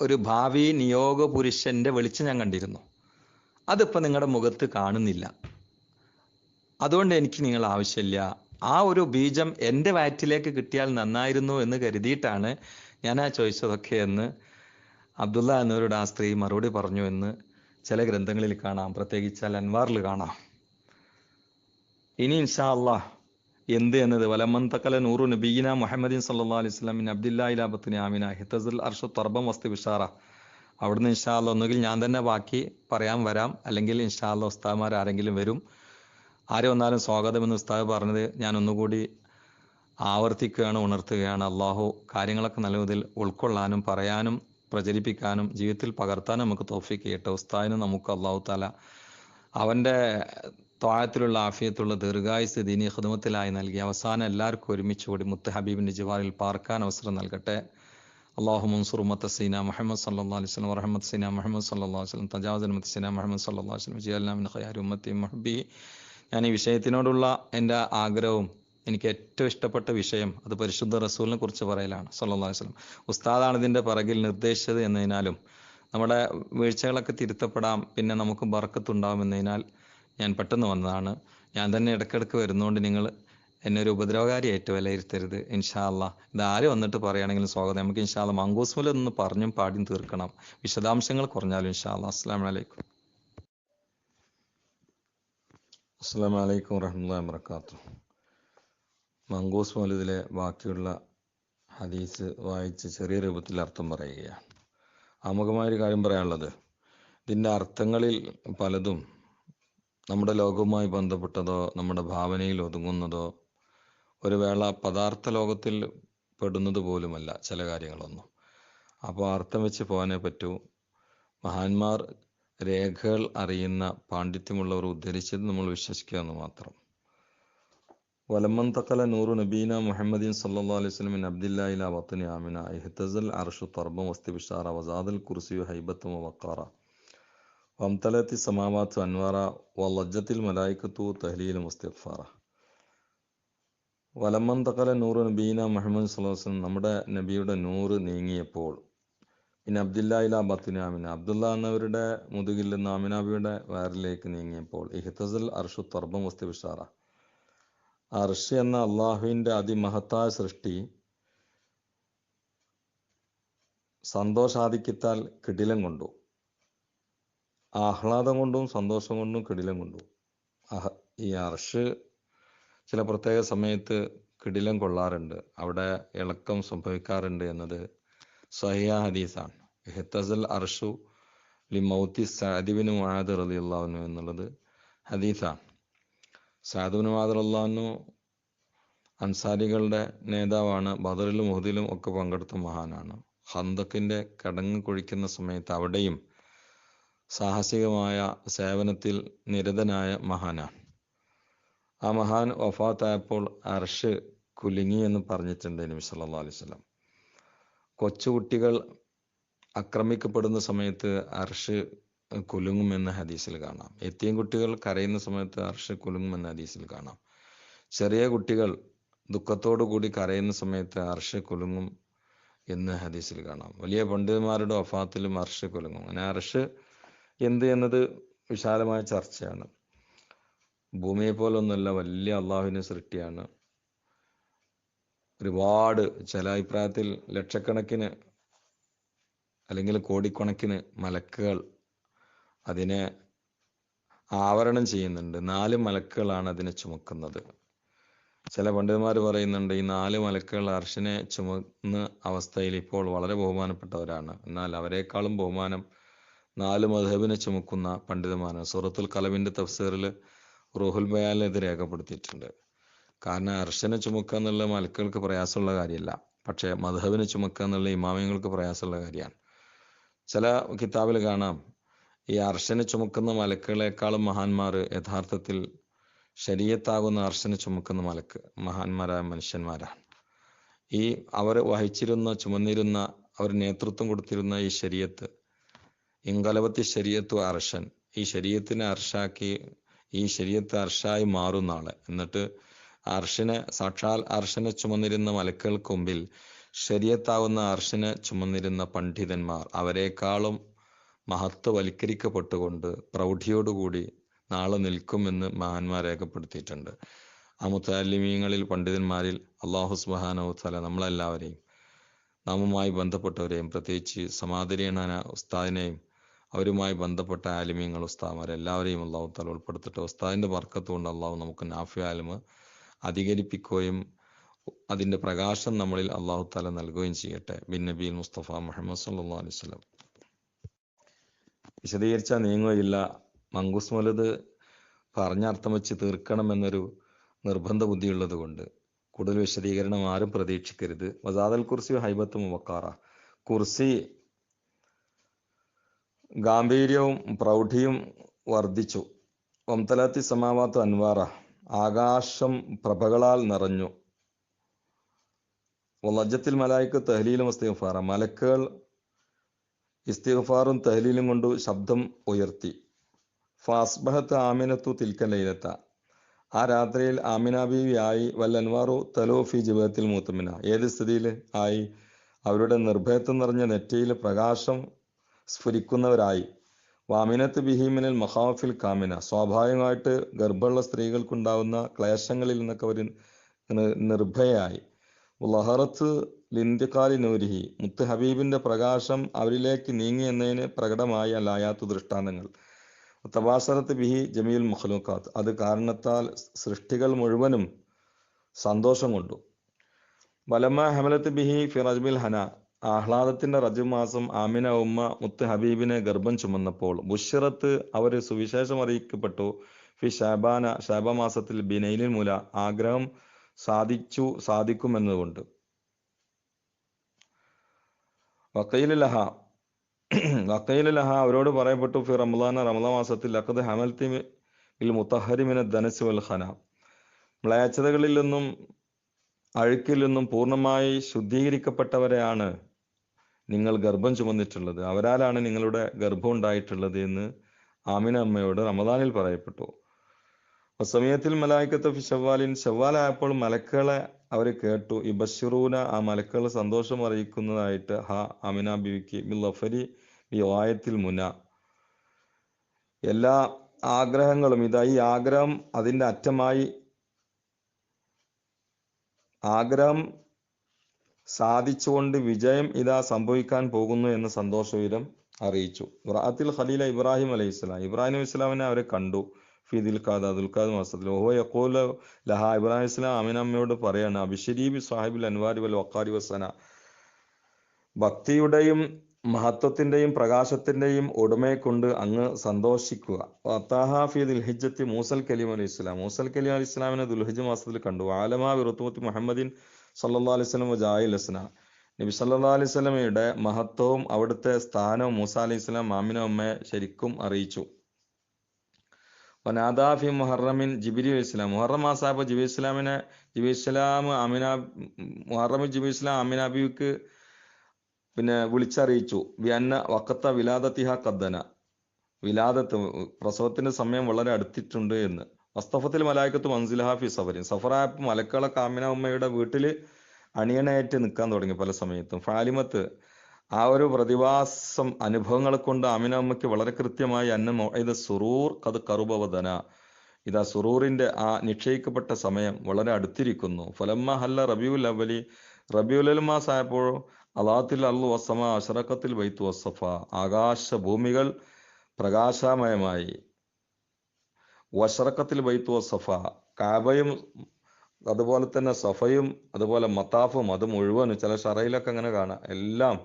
ഒരു ഭാവി നിയോഗ പുരുഷന്റെ വെളിച്ചം ഞാൻ കണ്ടിരുന്നു. അതിപ്പോൾ നിങ്ങളുടെ മുഖത്ത് കാണുന്നില്ല, അതുകൊണ്ട് എനിക്ക് നിങ്ങൾ ആവശ്യമില്ല. ആ ഒരു ബീജം എൻ്റെ വയറ്റിലേക്ക് കിട്ടിയാൽ നന്നായിരുന്നു എന്ന് കരുതിയിട്ടാണ് ഞാൻ ആ ചോദിച്ചതൊക്കെ എന്ന് അബ്ദുള്ള എന്നവരോട് ആ സ്ത്രീ മറുപടി പറഞ്ഞു എന്ന് ചില ഗ്രന്ഥങ്ങളിൽ കാണാം, പ്രത്യേകിച്ച് അൽ അൻവാറിൽ കാണാം. ഇനി ഇൻഷാ അല്ലാഹ് എന്ത് എന്നത് വലമൻ തഖല നൂറു നബിയിന മുഹമ്മദിൻ സല്ലല്ലാഹു അലൈഹി വസല്ലം മിൻ അബ്ദില്ലാഹി ഇലാ ബത്നി ആമിന ഹിതസുൽ അർശു തർബം വസ്തി ബിഷാറ. അവിടുന്ന് ഇൻഷാ അല്ലാഹ് ഒന്നുകിൽ ഞാൻ തന്നെ ബാക്കി പറയാൻ വരാം, അല്ലെങ്കിൽ ഇൻഷാ അല്ലാഹ് ഉസ്താദ്മാർ ആരെങ്കിലും വരും. ആര് വന്നാലും സ്വാഗതം എന്ന് ഉസ്താദ് പറഞ്ഞത് ഞാൻ ഒന്നുകൂടി ആവർത്തിക്കുകയാണ്, ഉണർത്തുകയാണ്. അള്ളാഹു കാര്യങ്ങളൊക്കെ നല്ല വിധത്തിൽ ഉൾക്കൊള്ളാനും പറയാനും പ്രചരിപ്പിക്കാനും ജീവിതത്തിൽ പകർത്താനും നമുക്ക് തൗഫീഖ് ചെയ്യട്ടെ. ഉസ്താദിന് നമുക്ക് അള്ളാഹു താല അവൻ്റെ ത്വാഴത്തിലുള്ള ആഫിയത്തുള്ള ദീർഘായുസ് ദീനി ഖിദ്മത്തിലായി നൽകി അവസാനം എല്ലാവർക്കും ഒരുമിച്ച് കൂടി മുത്ത് ഹബീബിൻ്റെ ജിവാറിൽ പാർക്കാൻ അവസരം നൽകട്ടെ. അള്ളാഹു മൻസൂർ ഉമ്മത്ത് സീന മുഹമ്മദ് സല്ലല്ലാഹു അലൈഹി വസല്ലം വറഹ്മത്ത് സീന മുഹമ്മദ് സല്ലല്ലാഹു അലൈഹി വസല്ലം തജാവസ് ഉമ്മത്ത് സീന മുഹമ്മദ് സല്ലല്ലാഹു അലൈഹി വസല്ലം ജിഅൽനാ മിൻ ഖയാരി ഉമ്മത്തി മുഹബ്ബി. ഞാൻ ഈ വിഷയത്തിനോടുള്ള എൻ്റെ ആഗ്രഹവും എനിക്ക് ഏറ്റവും ഇഷ്ടപ്പെട്ട വിഷയം അത് പരിശുദ്ധ റസൂലിനെ കുറിച്ച് പറയലാണ് സല്ലല്ലാഹു അലൈഹി വസല്ലം. ഉസ്താദാണ് ഇതിൻ്റെ പിറകിൽ നിർദ്ദേശിച്ചത് എന്നതിനാലും നമ്മുടെ വീഴ്ചകളൊക്കെ തിരുത്തപ്പെടാം, പിന്നെ നമുക്ക് ബർക്കത്തുണ്ടാകും എന്നതിനാൽ ഞാൻ പെട്ടെന്ന് വന്നതാണ്. ഞാൻ തന്നെ ഇടയ്ക്കിടയ്ക്ക് വരുന്നതുകൊണ്ട് നിങ്ങൾ എന്നെ ഒരു ഉപദ്രവകാരിയായിട്ട് വിലയിരുത്തരുത്. ഇൻഷാ അല്ലാ ഇത് ആര് വന്നിട്ട് പറയുകയാണെങ്കിലും സ്വാഗതം. നമുക്ക് ഇൻഷാ അല്ലാ മങ്കൂസ്മുല ഒന്ന് പറഞ്ഞും പാടിയും തീർക്കണം, വിശദാംശങ്ങൾ കുറഞ്ഞാലും ഇൻഷാ അല്ലാ. അസ്സലാമു അലൈക്കും. അസ്സലാമു അലൈക്കും വറഹ്മത്തുള്ളാഹി വബറകാതുഹു. മങ്കൂസ് മൗലിദിലെ ബാക്കിയുള്ള ഹദീസ് വായിച്ച് ചെറിയ രൂപത്തിൽ അർത്ഥം പറയുകയാണ്. ആമുഖമായൊരു കാര്യം പറയാനുള്ളത്, ഇതിൻ്റെ അർത്ഥങ്ങളിൽ പലതും നമ്മുടെ ലോകവുമായി ബന്ധപ്പെട്ടതോ നമ്മുടെ ഭാവനയിൽ ഒതുങ്ങുന്നതോ ഒരു വേള പദാർത്ഥ ലോകത്തിൽ പെടുന്നത് പോലുമല്ല ചില കാര്യങ്ങളൊന്നും. അപ്പോൾ അർത്ഥം വെച്ച് പോകാനേ പറ്റൂ. മഹാന്മാർ രേഖകൾ അറിയുന്ന പാണ്ഡിത്യമുള്ളവർ ഉദ്ധരിച്ചത് നമ്മൾ വിശ്വസിക്കുക എന്ന് മാത്രം. വലമ്മൻ തഖല നൂറു നബീന മുഹമ്മദിൻ സല്ലല്ലാഹു അലൈഹി വസല്ലം മിൻ അബ്ദില്ലാഹി ഇലാ വത്നി ആമിന ഇഹ്തസൽ അർശു തർബൻ വസ്തിബിഷാറ വസാദൽ കുർസിയു ഹൈബത്തും വഖാറ വംതലത്തി സമാവാത്തു അൻവാറ വലജ്ജത്തിൽ മലായികത്തു തഹ്ലീലും വസ്തിഗ്ഫാറ. വലമ്മൻ തഖല നൂറു നബീന മുഹമ്മദ് സല്ലല്ലാഹു അലൈഹി വസല്ലം നമ്മുടെ നബിയുടെ നൂറ് നീങ്ങിയപ്പോൾ പിന്നെ അബ്ദില്ലാഹി ഇലാ വത്നി ആമിന അബ്ദുല്ല എന്നവരുടെ മുതുകിൽ നിന്ന് ആമിനാബിയുടെ വയറിലേക്ക് നീങ്ങിയപ്പോൾ ഇഹ്തസൽ അർശു തർബൻ വസ്തിബിഷാറ അർഷ് എന്ന അള്ളാഹുവിൻ്റെ അതിമഹത്തായ സൃഷ്ടി സന്തോഷാധിക്യത്താൽ കിടിലം കൊണ്ടു. ആഹ്ലാദം കൊണ്ടും സന്തോഷം കൊണ്ടും കിടിലം കൊണ്ടു. ഈ അർഷ് ചില പ്രത്യേക സമയത്ത് കിടിലം കൊള്ളാറുണ്ട്, അവിടെ ഇളക്കം സംഭവിക്കാറുണ്ട് എന്നത് സ്വഹീഹ ഹദീസാണ്. ഇഹ്തസൽ അർഷു ലി മൗത്തി സഅദ് ഇബ്നു മുആദ് റളിയല്ലാഹു അൻഹു എന്നുള്ളത് ഹദീസാണ്. സഅദ് ഇബ്നു മുആദ് റളിയല്ലാഹു അൻഹു അൻസാരികളുടെ നേതാവാണ്. ബദറിലും ഉഹദിലും ഒക്കെ പങ്കെടുത്ത മഹാനാണ്. ഖന്തക്കിൻ്റെ കിടങ്ങ് കുഴിക്കുന്ന സമയത്ത് അവിടെയും സാഹസികമായ സേവനത്തിൽ നിരതനായ മഹാനാണ്. ആ മഹാൻ വഫാത്തായപ്പോൾ അർഷ് കുലുങ്ങി എന്ന് പറഞ്ഞിട്ടുണ്ട് നബി സല്ലല്ലാഹു അലൈഹി വസല്ലം. കൊച്ചുകുട്ടികൾ ആക്രമിക്കപ്പെടുന്ന സമയത്ത് അർഷ് കുലുങ്ങുമെന്ന് ഹദീസിൽ കാണാം. യതീം കുട്ടികൾ കരയുന്ന സമയത്ത് അർഷ് കുലുങ്ങുമെന്ന് ഹദീസിൽ കാണാം. ചെറിയ കുട്ടികൾ ദുഃഖത്തോടു കൂടി കരയുന്ന സമയത്ത് അർഷ് കുലുങ്ങും എന്ന് ഹദീസിൽ കാണാം. വലിയ പണ്ഡിതന്മാരുടെ വഫാത്തിലും അർഷ് കുലുങ്ങും. അങ്ങനെ അർഷ് എന്ത് എന്നത് വിശാലമായ ചർച്ചയാണ്. ഭൂമിയെ പോലൊന്നുമല്ല, വലിയ അള്ളാഹുവിൻ്റെ സൃഷ്ടിയാണ്. ഒരുപാട്, ചില അഭിപ്രായത്തിൽ ലക്ഷക്കണക്കിന് അല്ലെങ്കിൽ കോടിക്കണക്കിന് മലക്കുകൾ അതിനെ ആവരണം ചെയ്യുന്നുണ്ട്. 4 മലക്കുകളാണ് അതിനെ ചുമക്കുന്നത്. ചില പണ്ഡിതന്മാർ പറയുന്നുണ്ട് ഈ 4 മലക്കുകൾ അർഷിനെ ചുമന്ന അവസ്ഥയിൽ ഇപ്പോൾ വളരെ ബഹുമാനപ്പെട്ടവരാണ്. എന്നാൽ അവരെക്കാളും ബഹുമാനം 4 മദ്ഹബിനെ ചുമക്കുന്ന പണ്ഡിതന്മാരാണ്. സൂറത്തുൽ കലമിൻ്റെ തഫ്സീറിൽ റൂഹുൽ ബയാനിൽ ഇത് രേഖപ്പെടുത്തിയിട്ടുണ്ട്. കാരണം അർഷിനെ ചുമക്കുക എന്നുള്ള മലക്കുകൾക്ക് പ്രയാസമുള്ള കാര്യമല്ല, പക്ഷേ മദ്ഹബിനെ ചുമക്കുക എന്നുള്ള ഇമാമിയങ്ങൾക്ക് പ്രയാസമുള്ള കാര്യമാണ്. ചില കിതാബിൽ കാണാം ഈ അർഷിനെ ചുമക്കുന്ന മലക്കുകളെക്കാളും മഹാന്മാർ യഥാർത്ഥത്തിൽ ശരീഅത്താകുന്ന അർഷിനെ ചുമക്കുന്ന മഹാന്മാരായ മനുഷ്യന്മാരാണ്. ഈ അവർ വഹിച്ചിരുന്ന, ചുമന്നിരുന്ന, അവർ നേതൃത്വം കൊടുത്തിരുന്ന ഈ ശരീഅത്ത്, ഇൻകലബത്തി ശരീഅത്തു അർഷൻ, ഈ ശരീഅത്തിനെ അർഷാക്കി, ഈ ശരീഅത്ത് അർഷായി മാറും നാളെ. എന്നിട്ട് അർഷിനെ, സാക്ഷാൽ അർഷിനെ ചുമന്നിരുന്ന മലക്കുകൾക്ക് മുമ്പിൽ ശരീഅത്താവുന്ന അർഷിനെ ചുമന്നിരുന്ന പണ്ഡിതന്മാർ അവരെക്കാളും മഹത്വവൽക്കരിക്കപ്പെട്ടുകൊണ്ട് പ്രൗഢിയോടുകൂടി നാളെ നിൽക്കുമെന്ന് മഹാന്മാർ രേഖപ്പെടുത്തിയിട്ടുണ്ട്. ആ മുത്തഅല്ലിമീങ്ങളിൽ, പണ്ഡിതന്മാരിൽ അല്ലാഹു സുബ്ഹാനഹു വ തആല നമ്മളെല്ലാവരെയും, നാമുമായി ബന്ധപ്പെട്ടവരെയും, പ്രത്യേകിച്ച് സമാദരീയനായ ഉസ്താദിനെയും അവരുമായി ബന്ധപ്പെട്ട ആലിമീങ്ങൾ, ഉസ്താദ്മാർ എല്ലാവരെയും അല്ലാഹു തആല ഉൾപ്പെടുത്തട്ടെ. ഉസ്താദിൻ്റെ ബർക്കത്ത് കൊണ്ട് അല്ലാഹു നമുക്ക് നാഫി ആലിമ് അധികരിപ്പിക്കുകയും അതിൻ്റെ പ്രകാശം നമ്മളിൽ അല്ലാഹു തആല നൽകുകയും ചെയ്യട്ടെ. ബിൻ നബിയിൽ മുസ്തഫ മുഹമ്മദ് സല്ലല്ലാഹു അലൈഹി വസല്ലം. വിശദീകരിച്ചാൽ നീങ്ങുകയില്ല. മങ്കൂസ് മൗലിദ് പറഞ്ഞ അർത്ഥം വെച്ച് തീർക്കണമെന്നൊരു നിർബന്ധ ബുദ്ധിയുള്ളത് കൊണ്ട് കൂടുതൽ വിശദീകരണം ആരും പ്രതീക്ഷിക്കരുത്. വസാദൽ കുർസി ഹൈബത്തും വക്കാറ, കുർസി ഗാംഭീര്യവും പ്രൗഢിയും വർദ്ധിച്ചു. വംതലത്തി സമാവാത്ത് അൻവാറ, ആകാശം പ്രഭകളാൽ നിറഞ്ഞു. വലജ്ജത്തിൽ മലായിക്ക് തഹ്ലീലും ഇസ്തിഗ്ഫാറ, മലക്കുകൾ ഇസ്തിഗ്ഫാറും തഹ്ലീലും കൊണ്ട് ശബ്ദം ഉയർത്തി. ഫാസ്ബഹത്ത് ആമിനത്തു തിൽക്കൻ ലൈലത്ത, ആ രാത്രിയിൽ ആമിന ബീവി ആയി. വല്ലൻവാറു തലോഫി ജിബത്തിൽ മൂത്തമിന, ഏത് സ്ഥിതിയിൽ ആയി? അവരുടെ നിർഭയത്വം നിറഞ്ഞ നെറ്റയിൽ പ്രകാശം സ്ഫുരിക്കുന്നവരായി. വാമിനത്ത് ബിഹിമിനൽ മഹാഫിൽ കാമിന, സ്വാഭാവികമായിട്ട് ഗർഭമുള്ള സ്ത്രീകൾക്കുണ്ടാവുന്ന ക്ലേശങ്ങളിൽ നിന്നൊക്കെ അവർ നിർഭയായി. ലഹറത്ത് ലിന്തിക്കാലി നൂരിഹി, മുത്ത് ഹബീബിന്റെ പ്രകാശം അവരിലേക്ക് നീങ്ങി എന്നതിന് പ്രകടമായ ലായാത്തു ദൃഷ്ടാന്തങ്ങൾ. തബാസറത്ത് ബിഹി ജമീൽ മുഖ്ലൂക്കാത്ത്, അത് കാരണത്താൽ സൃഷ്ടികൾ മുഴുവനും സന്തോഷം കൊണ്ടു. വലമ്മ ഹമലത്ത് ബിഹി ഫി റജ്ബിൽ ഹന, ആഹ്ലാദത്തിന്റെ റജബ് മാസം ആമിന ഉമ്മ മുത്ത് ഹബീബിനെ ഗർഭം ചുമന്നപ്പോൾ. ബുഷിറത്ത്, അവർ സുവിശേഷം അറിയിക്കപ്പെട്ടു. ഫി ഷാബാന, ഷാബ മാസത്തിൽ ബിനൈലിൽ മുല, ആഗ്രഹം സാധിക്കുമെന്നതുകൊണ്ട്. വക്കയിലഹ, അവരോട് പറയപ്പെട്ടു. ഫി റമദാന, റമദാൻ മാസത്തിൽ ലഖദ് ഹമൽതി ബിൽ മുത്തഹരി മിന ദനസ് വൽ ഖന, മ്ലേച്ഛതകളിൽ നിന്നും അഴുക്കിൽ നിന്നും പൂർണ്ണമായി ശുദ്ധീകരിക്കപ്പെട്ടവരെയാണ് നിങ്ങൾ ഗർഭം ചുമന്നിട്ടുള്ളത്, അവരാലാണ് നിങ്ങളുടെ ഗർഭം ഉണ്ടായിട്ടുള്ളത് എന്ന് ആമിന അമ്മയോട് റമദാനിൽ പറയപ്പെട്ടു. സമയത്തിൽ മലായിക്കത്ത് ഫി ഷവ്വാലിൻ, ഷവ്വാലായപ്പോൾ മലക്കുകളെ അവർ കേട്ടു. ഈ ബഷറൂന, ആ മലക്കുകൾ സന്തോഷം അറിയിക്കുന്നതായിട്ട് ഹ ആമിന ബിവിക്ക് ബിൽ ലഫരി ബി വായത്തിൽ മുന, എല്ലാ ആഗ്രഹങ്ങളും ഇതാ, ഈ ആഗ്രഹം അതിൻ്റെ അറ്റമായി, ആഗ്രഹം സാധിച്ചുകൊണ്ട് വിജയം ഇതാ സംഭവിക്കാൻ പോകുന്നു എന്ന് സന്തോഷവിവരം അറിയിച്ചു. റാത്തിൽ ഖലീല ഇബ്രാഹിം അലൈഹി സ്വലാം, ഇബ്രാഹിം അലൈഹി സ്വലാമിനെ അവരെ കണ്ടു. ഫി ദുൽഖാദ് മാസത്തിൽ. ഓഹോ യഖൂല ലഹ, ഇബ്രാഹിം ഇസ്ലാം ആമിന അമ്മയോട് പറയാണ്, അബിശരീബി സാഹിബിൽ അൻവാരി വൽ വഖാരി വസന, ഭക്തിയുടെയും മഹത്വത്തിന്റെയും പ്രകാശത്തിന്റെയും ഉടമയെ കൊണ്ട് അങ്ങ് സന്തോഷിക്കുക. ഫി ദുൽഹിജ്ജത്തി മൂസൽ കലീം അലൈഹി സ്വലാം, മൂസൽ കലീം അലൈഹി സ്വലാമിനെ ദുൽഹിജ്ജ് മാസത്തിൽ കണ്ടു. ആലമാ വിറുത്തുമത്തി മുഹമ്മദിൻ സല്ലല്ലാഹു അലൈഹി വസല്ലം വജാഇൽ ഹസ്ന, നബി സല്ലല്ലാഹു അലൈഹി വസല്ലമയുടെ മഹത്വവും അവിടുത്തെ സ്ഥാനവും മൂസ അലൈഹി സ്വലാം ആമിന അമ്മയെ ശരിക്കും അറിയിച്ചു. വനാദാഫി മുഹറമിൻ ജിബിരി അലൈഹി സ്വലാം, മുഹറം മാസായപ്പോൾ ജിബിരി ഇസ്ലാം മുഹറമിൽ ജിബിരി ഇസ്ലാം ആമിന ബീവിക്ക് വിളിച്ചറിയിച്ചു. വിയന്ന വക്കത്ത വിലാദത്തിഹ കദ്ദന, വിലാദത്ത് പ്രസവത്തിന്റെ സമയം വളരെ അടുത്തിട്ടുണ്ട് എന്ന്. വസ്തഫത്തിൽ മലായിക്കത്ത് മൻസിലഹ ഫി സഫറിൻ, സഫറായപ്പോൾ മലക്കളൊക്കെ ആമിന ഉമ്മയുടെ വീട്ടിൽ അണിയണയായിട്ട് നിൽക്കാൻ തുടങ്ങി പല സമയത്തും. ഫാലിമത്ത്, ആ ഒരു പ്രതിഭാസം അനുഭവങ്ങളെ കൊണ്ട് ആമിന ഉമ്മയ്ക്ക് വളരെ കൃത്യമായി അന്ന മൗഇദ സുറൂർ കത് കറുബവദന, ഇതാ സുറൂറിന്റെ ആ നിശ്ചയിക്കപ്പെട്ട സമയം വളരെ അടുത്തിരിക്കുന്നു. ഫലമ്മ ഹല്ല റബിയുൽ അവലി, റബിയുൽ അവൽ മാസായപ്പോഴോ അലാത്തിൽ അള്ളു വസ്സമ അഷറക്കത്തിൽ ബൈത്തു വസ്സഫ, ആകാശ ഭൂമികൾ പ്രകാശമയമായി. വഷറക്കത്തിൽ ബൈത്തു വസ്സഫ, കാബയും അതുപോലെ തന്നെ സഫയും അതുപോലെ മത്താഫും അത് മുഴുവനും, ചില ഷറയിലൊക്കെ അങ്ങനെ കാണാം, എല്ലാം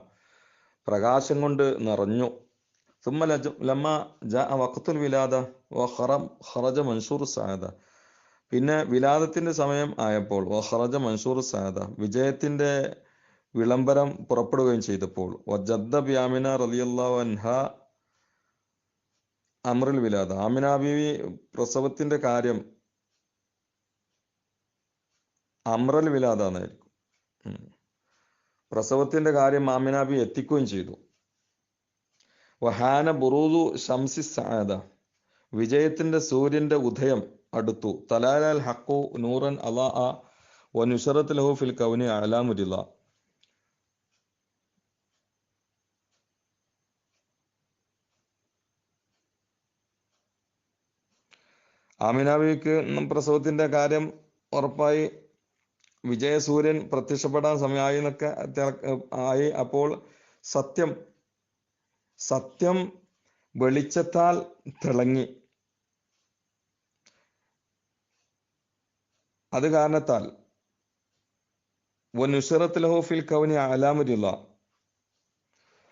പ്രകാശം കൊണ്ട് നിറഞ്ഞു. സുമ്മ ലമ്മ ജാ വഖത്തുൽ വിലാദ ഖറജ മൻഷൂർ സാദ, പിന്നെ വിലാദത്തിന്റെ സമയം ആയപ്പോൾ ഖറജ മൻഷൂർ സാദ, വിജയത്തിന്റെ വിളംബരം പുറപ്പെടുകയും ചെയ്തപ്പോൾ. വജദ്ദ ബി ആമിന റളിയല്ലാഹു അൻഹ അമ്രുൽ വിലാദ, ആമിന ബീവി പ്രസവത്തിന്റെ കാര്യം അമ്രൽ വിലാദ എന്നായിരിക്കും, പ്രസവത്തിന്റെ കാര്യം ആമിന ബീവി എത്തിക്കുകയും ചെയ്തു. വഹാന ബുറൂദു ഷംസി സഅദ, വിജയത്തിന്റെ സൂര്യന്റെ ഉദയം അടുത്തു. തലാലൽ ഹഖു നൂറൻ അലാഅ വനുശറത് ലഹു ഫിൽ കൗനി അലാമുരില്ല, ആമിന ബീവിക്ക് പ്രസവത്തിന്റെ കാര്യം ഉറപ്പായി, വിജയസൂര്യൻ പ്രത്യക്ഷപ്പെടാൻ സമയമായി എന്നൊക്കെ ആയി. അപ്പോൾ സത്യം വെളിച്ചത്താൽ തിളങ്ങി. അത് കാരണത്താൽ വനുശറത് ലഹു ഫിൽ കൗനി അലാമുരില്ല,